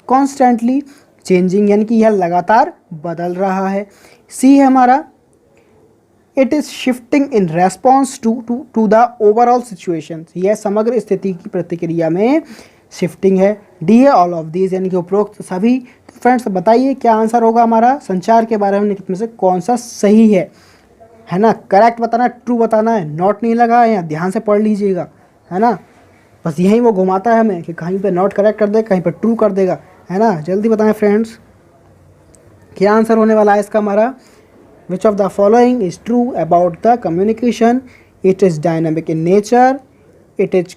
A: कॉन्स्टेंटली चेंजिंग, यानी कि यह लगातार बदल रहा है। सी है हमारा it is shifting in response to the overall situation, यह समग्र स्थिति की प्रतिक्रिया में शिफ्टिंग है। डी है ऑल ऑफ दीज, यानी कि उपरोक्त सभी। तो फ्रेंड्स बताइए क्या आंसर होगा हमारा? संचार के बारे में निम्नलिखित में से कौन सा सही है ना? करेक्ट बताना है, ट्रू बताना है, नोट नहीं लगा है, ध्यान से पढ़ लीजिएगा, है ना? बस यही वो घुमाता है हमें कि कहीं पे नॉट करेक्ट कर दे, कहीं पे ट्रू कर देगा, है ना? जल्दी बताएं फ्रेंड्स, क्या आंसर होने वाला है इसका हमारा? Which of the following is true about the communication? It is dynamic in nature, it is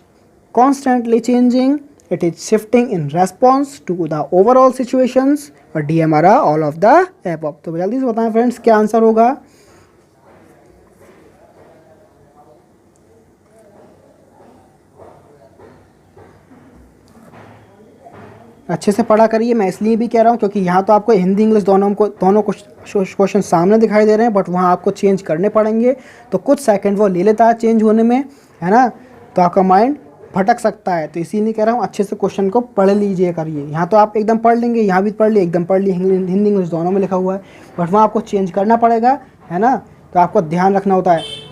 A: constantly changing, it is shifting in response to the overall situations, और डी हमारा ऑल ऑफ द एबव। तो जल्दी से बताएं friends क्या answer होगा? अच्छे से पढ़ा करिए, मैं इसलिए भी कह रहा हूँ क्योंकि यहाँ तो आपको हिंदी इंग्लिश दोनों क्वेश्चन सामने दिखाई दे रहे हैं, बट वहाँ आपको चेंज करने पड़ेंगे, तो कुछ सेकंड वो ले लेता है चेंज होने में, है ना? तो आपका माइंड भटक सकता है, तो इसीलिए कह रहा हूँ अच्छे से क्वेश्चन को पढ़ लीजिए करिए। यहाँ तो आप एकदम पढ़ लेंगे, यहाँ भी पढ़ लिए, एकदम पढ़ लिए, हिंदी इंग्लिश दोनों में लिखा हुआ है, बट वहाँ आपको चेंज करना पड़ेगा, है ना? तो आपको ध्यान रखना होता है।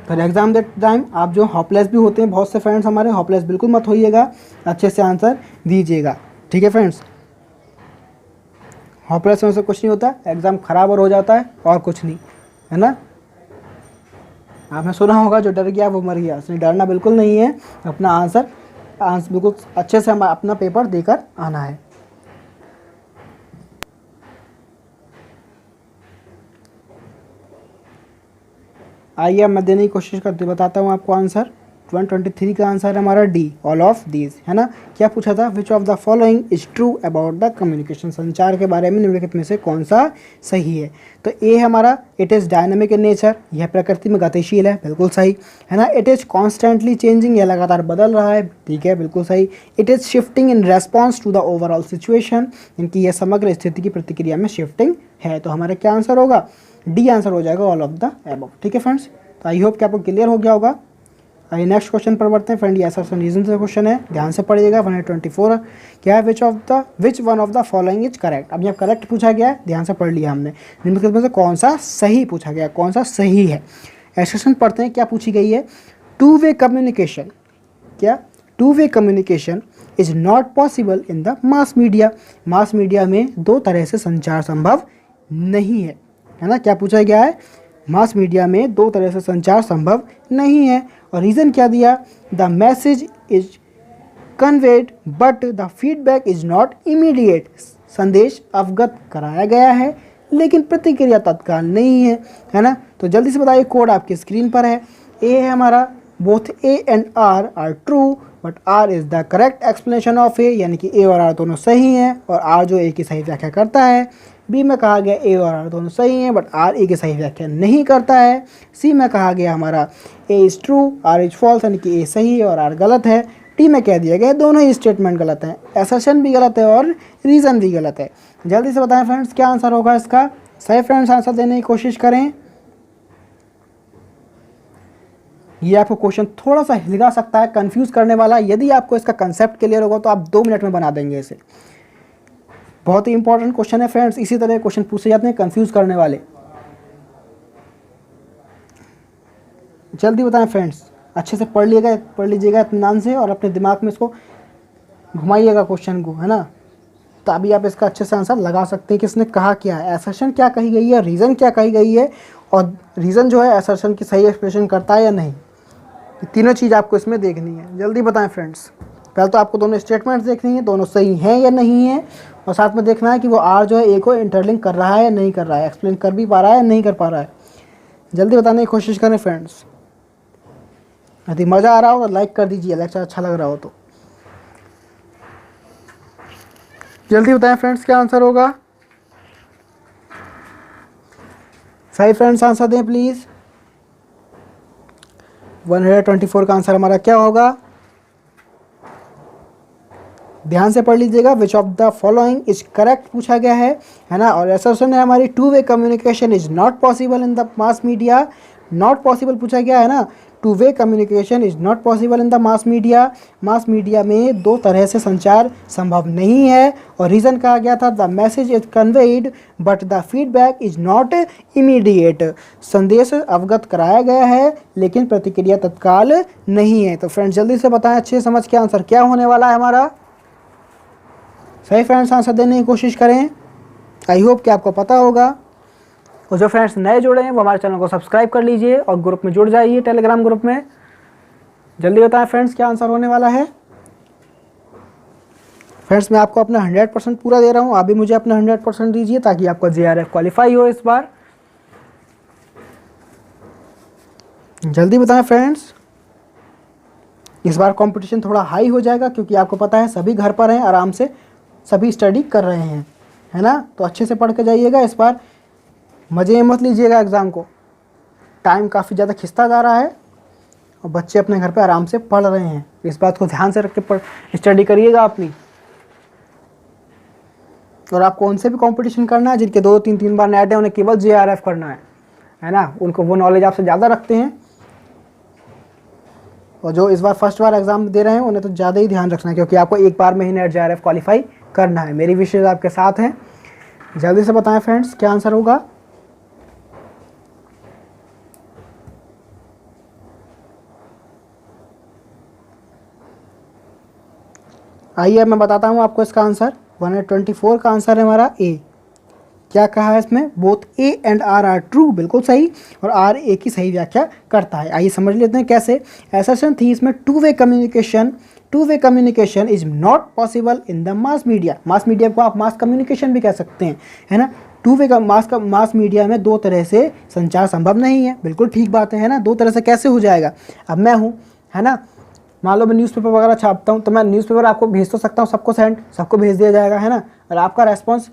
A: फिर एग्जाम दे टाइम आप जो हॉपलेस भी होते हैं, बहुत से फ्रेंड्स हमारे, हॉपलेस बिल्कुल मत होइएगा, अच्छे से आंसर दीजिएगा। ठीक है फ्रेंड्स, हॉपलेस होने से कुछ नहीं होता, एग्ज़ाम खराब और हो जाता है, और कुछ नहीं, है ना? आपने सुना होगा जो डर गया वो मर गया, इसलिए डरना बिल्कुल नहीं है, अपना आंसर बिल्कुल अच्छे से हम अपना पेपर देकर आना है। आइए अब मैं देने की कोशिश करते बताता हूँ आपको आंसर। 123 का आंसर है हमारा डी, ऑल ऑफ दीज, है ना? क्या पूछा था? विच of the following is true about the communication, संचार के बारे में निम्नलिखित में से कौन सा सही है? तो ए हमारा it is dynamic in nature, यह प्रकृति में गतिशील है, बिल्कुल सही, है ना? इट इज़ कॉन्स्टेंटली चेंजिंग, यह लगातार बदल रहा है, ठीक है, बिल्कुल सही। It is shifting in response to the overall situation, इनकी यह समग्र स्थिति की प्रतिक्रिया में शिफ्टिंग है। तो हमारा क्या आंसर होगा? डी आंसर हो जाएगा, ऑल ऑफ द एबव। ठीक है फ्रेंड्स, तो आई होप कि आपको क्लियर हो गया होगा। आइए नेक्स्ट क्वेश्चन पर बढ़ते हैं फ्रेंड, ये असर्शन रीजन से क्वेश्चन है, ध्यान से पढ़िएगा। 124 क्या है? Which one of the following is correct. अब यहाँ करेक्ट पूछा गया है, ध्यान से पढ़ लिया हमने, निम्नलिखित में से कौन सा सही पूछा गया, कौन सा सही है? एसेशन पढ़ते हैं, क्या पूछी गई है? टू वे कम्युनिकेशन, क्या? Two way communication is not possible in the mass media, mass media में दो तरह से संचार संभव नहीं है, है ना? क्या पूछा गया है? मास मीडिया में दो तरह से संचार संभव नहीं है, और रीज़न क्या दिया? The message is conveyed but the feedback is not immediate, संदेश अवगत कराया गया है लेकिन प्रतिक्रिया तत्काल नहीं है, है ना? तो जल्दी से बताइए, कोड आपकी स्क्रीन पर है। ए है हमारा both A and R true but R is the correct explanation of A, यानी कि ए और आर दोनों सही हैं और आर जो ए की सही व्याख्या करता है। बी में कहा गया ए और आर दोनों सही हैं बट आर ए की सही व्याख्या नहीं करता है। सी में कहा गया हमारा A is true R is false, यानी कि ए सही है और आर गलत है। डी में कह दिया गया दोनों ही स्टेटमेंट गलत हैं, असर्शन भी गलत है और रीज़न भी गलत है। जल्दी से बताएं फ्रेंड्स क्या आंसर होगा इसका? सही फ्रेंड्स आंसर देने की कोशिश करें। ये आपको क्वेश्चन थोड़ा सा हिला सकता है, कंफ्यूज करने वाला। यदि आपको इसका कंसेप्ट क्लियर होगा तो आप 2 मिनट में बना देंगे इसे। बहुत ही इंपॉर्टेंट क्वेश्चन है फ्रेंड्स, इसी तरह क्वेश्चन पूछे जाते हैं कंफ्यूज करने वाले। जल्दी बताएं फ्रेंड्स, अच्छे से पढ़ लीजिएगा इत्मीनान से और अपने दिमाग में इसको घुमाइएगा क्वेश्चन को, है ना? तभी आप इसका अच्छे से आंसर लगा सकते हैं कि इसने कहा क्या है, असर्शन क्या कही गई है, रीज़न क्या कही गई है और रीज़न जो है असर्शन की सही एक्सप्लेनेशन करता है या नहीं। ये तीनों चीज़ आपको इसमें देखनी है। जल्दी बताएं फ्रेंड्स। पहले तो आपको दोनों स्टेटमेंट्स देखनी है, दोनों सही हैं या नहीं है, और साथ में देखना है कि वो आर जो है ए को इंटरलिंक कर रहा है या नहीं कर रहा है, एक्सप्लेन कर भी पा रहा है या नहीं कर पा रहा है। जल्दी बताने की कोशिश करें फ्रेंड्स। यदि मज़ा आ रहा हो तो लाइक कर दीजिए, लेक्चर अच्छा लग रहा हो तो। जल्दी बताएं फ्रेंड्स क्या आंसर होगा। सही फ्रेंड्स आंसर दें प्लीज़। 124 का आंसर हमारा क्या होगा, ध्यान से पढ़ लीजिएगा। विच of the following is correct पूछा गया है ना। और असर्शन है हमारी two way communication is not possible in the mass media, not possible पूछा गया है ना। Two way communication is not possible in the mass media, mass media में दो तरह से संचार संभव नहीं है। और रीज़न कहा गया था the message is conveyed but the feedback is not immediate, संदेश अवगत कराया गया है लेकिन प्रतिक्रिया तत्काल नहीं है। तो फ्रेंड्स जल्दी से बताएं अच्छे समझ के आंसर क्या होने वाला है हमारा। सही फ्रेंड्स आंसर देने की कोशिश करें। आई होप कि आपको पता होगा। और जो फ्रेंड्स नए जुड़े हैं वो हमारे चैनल को सब्सक्राइब कर लीजिए और ग्रुप में जुड़ जाइए, टेलीग्राम ग्रुप में। जल्दी बताएं फ्रेंड्स क्या आंसर होने वाला है। फ्रेंड्स मैं आपको अपना 100% पूरा दे रहा हूँ, आप भी मुझे अपना 100% दीजिए ताकि आपका JRF क्वालिफाई हो इस बार। जल्दी बताएं फ्रेंड्स। इस बार कंपटीशन थोड़ा हाई हो जाएगा क्योंकि आपको पता है सभी घर पर हैं, आराम से सभी स्टडी कर रहे हैं, है ना। तो अच्छे से पढ़ के जाइएगा इस बार, मज़े मत लीजिएगा एग्ज़ाम को। टाइम काफ़ी ज़्यादा खिंचता जा रहा है और बच्चे अपने घर पे आराम से पढ़ रहे हैं। इस बात को ध्यान से रख के स्टडी करिएगा अपनी। और आपको उनसे भी कंपटीशन करना है जिनके 2-3 बार नेट है, उन्हें केवल JRF करना है ना। उनको वो नॉलेज आपसे ज़्यादा रखते हैं। और जो इस बार फर्स्ट बार एग्ज़ाम दे रहे हैं उन्हें तो ज़्यादा ही ध्यान रखना है क्योंकि आपको एक बार में ही नेट JRF क्वालिफाई करना है। मेरी विशेष आपके साथ हैं। जल्दी से बताएं फ्रेंड्स क्या आंसर होगा। आइए मैं बताता हूँ आपको इसका आंसर। 124 का आंसर है हमारा ए। क्या कहा है इसमें, both A and R are true, बिल्कुल सही। और आर ए की सही व्याख्या करता है। आइए समझ लेते हैं कैसे। असर्शन थी इसमें two way communication is not possible in the mass media. Mass media को आप मास कम्युनिकेशन भी कह सकते हैं, है ना। टू वे का मास मीडिया में दो तरह से संचार संभव नहीं है, बिल्कुल ठीक बात है ना। दो तरह से कैसे हो जाएगा। अब मैं हूँ, है ना, मान लो मैं न्यूज़पेपर वगैरह छापता हूँ तो मैं न्यूज़पेपर आपको भेज तो सकता हूँ, सबको भेज दिया जाएगा, है ना। और आपका रेस्पॉन्स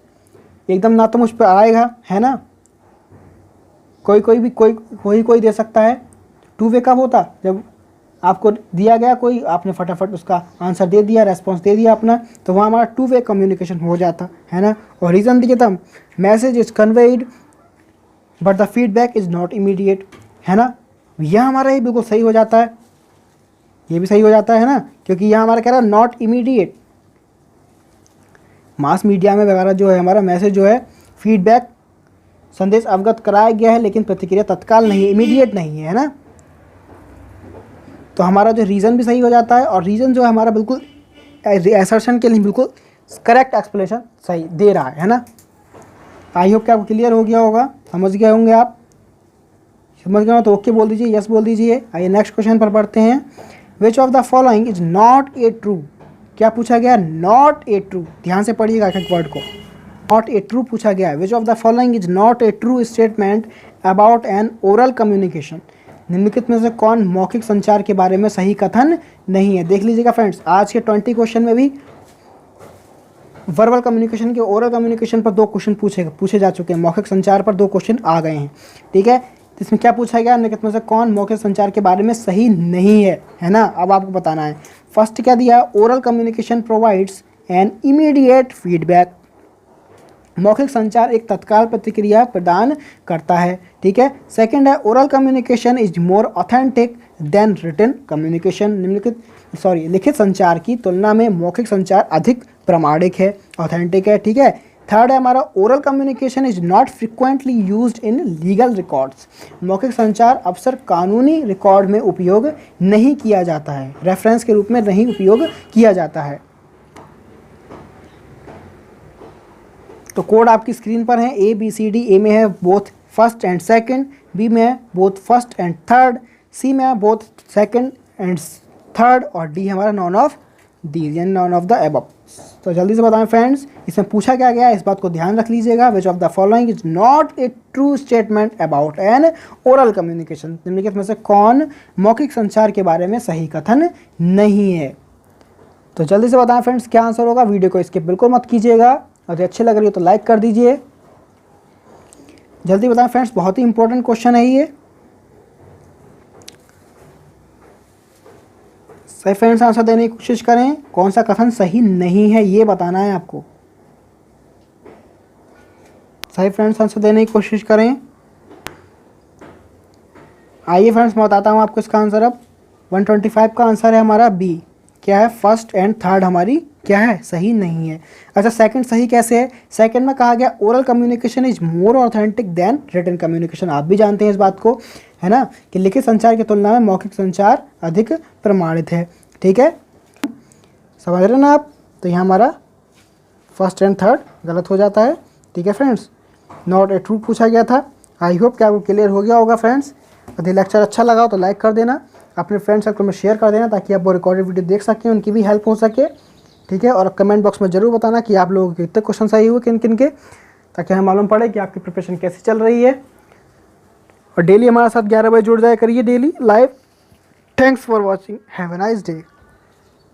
A: एकदम ना तो मुझ पर आएगा, है ना। कोई दे सकता है। टू वे कब होता, जब आपको दिया गया कोई, आपने फटाफट उसका आंसर दे दिया, रेस्पॉन्स दे दिया अपना, तो वहाँ हमारा टू वे कम्युनिकेशन हो जाता, है ना। और रीज़न दिया था message is conveyed but the feedback is not immediate, है ना। यह हमारा ही बिल्कुल सही हो जाता है, ये भी सही हो जाता है ना, क्योंकि यहाँ हमारा कह रहा है नॉट इमीडिएट। मास मीडिया में वगैरह जो है हमारा मैसेज जो है फीडबैक, संदेश अवगत कराया गया है लेकिन प्रतिक्रिया तत्काल नहीं, इमीडिएट नहीं है ना। तो हमारा जो रीज़न भी सही हो जाता है और रीज़न जो है हमारा बिल्कुल असर्शन के लिए बिल्कुल करेक्ट एक्सप्लेनेशन सही दे रहा है ना। आई होप कि आपको क्लियर हो गया होगा, समझ गए होंगे आप। समझ गए हो तो ओके बोल दीजिए, यस बोल दीजिए। आइए नेक्स्ट क्वेश्चन पर पढ़ते हैं। विच of the following is not a true. क्या पूछा गया, नॉट ए ट्रू। ध्यान से पढ़िएगा एक वर्ड को, नॉट ए ट्रू पूछा गया है। Which of the following is not a true statement about an oral communication. निम्नलिखित में से कौन मौखिक संचार के बारे में सही कथन नहीं है। देख लीजिएगा फ्रेंड्स, आज के 20 क्वेश्चन में भी वर्बल कम्युनिकेशन के ओरल कम्युनिकेशन पर 2 क्वेश्चन पूछे जा चुके हैं। मौखिक संचार पर 2 क्वेश्चन आ गए हैं, ठीक है। तो इसमें क्या पूछा गया, निम्नलिखित में से कौन मौखिक संचार के बारे में सही नहीं है ना। अब आपको बताना है। फर्स्ट क्या दिया, oral communication provides an immediate feedback. मौखिक संचार एक तत्काल प्रतिक्रिया प्रदान करता है, ठीक है। सेकंड है oral communication is more authentic than written communication. लिखित संचार की तुलना में मौखिक संचार अधिक प्रामाणिक है, ऑथेंटिक है, ठीक है। थर्ड है हमारा oral communication is not frequently used in legal records. मौखिक संचार अक्सर कानूनी रिकॉर्ड में उपयोग नहीं किया जाता है, रेफरेंस के रूप में नहीं उपयोग किया जाता है। तो कोड आपकी स्क्रीन पर है, ABCD। ए में है both first and second, B में है both first and third, C में है बोथ सेकंड एंड थर्ड, और डी हमारा नॉन ऑफ दीज यानी नॉन ऑफ द एबव। तो जल्दी से बताएं फ्रेंड्स, इसमें पूछा क्या गया है, इस बात को ध्यान रख लीजिएगा। विच of the following is not a true statement about an oral communication, निम्नलिखित में से कौन मौखिक संचार के बारे में सही कथन नहीं है। तो जल्दी से बताएं फ्रेंड्स क्या आंसर होगा। वीडियो को स्किप बिल्कुल मत कीजिएगा, अगर अच्छी लग रही हो तो लाइक कर दीजिए। जल्दी बताएं फ्रेंड्स, बहुत ही इंपॉर्टेंट क्वेश्चन है ये। सही फ्रेंड्स आंसर देने की कोशिश करें, कौन सा कथन सही नहीं है ये बताना है आपको। सही फ्रेंड्स आंसर देने की कोशिश करें। आइए फ्रेंड्स मैं बताता हूँ आपको इसका आंसर। अब 125 का आंसर है हमारा बी। क्या है, फर्स्ट एंड थर्ड हमारी क्या है, सही नहीं है। अच्छा सेकंड सही कैसे है, सेकंड में कहा गया oral communication is more authentic than written communication. आप भी जानते हैं इस बात को, है ना, कि लिखित संचार की तुलना में मौखिक संचार अधिक प्रमाणित है। ठीक है, समझ रहे ना आप। तो यहाँ हमारा फर्स्ट एंड थर्ड गलत हो जाता है। ठीक है फ्रेंड्स, नॉट ए ट्रू पूछा गया था। आई होप कि आपको क्लियर हो गया होगा फ्रेंड्स। यदि लेक्चर अच्छा लगा हो तो लाइक कर देना, अपने फ्रेंड सर्कल में शेयर कर देना ताकि आप वो रिकॉर्डेड वीडियो देख सकें, उनकी भी हेल्प हो सके। ठीक है, और कमेंट बॉक्स में ज़रूर बताना कि आप लोगों के कितने क्वेश्चन सही हुए किन किन के, ताकि हमें मालूम पड़े कि आपकी प्रिपरेशन कैसी चल रही है। और डेली हमारे साथ 11 बजे जुड़ जाया करिए daily live. Thanks for watching, have a nice day.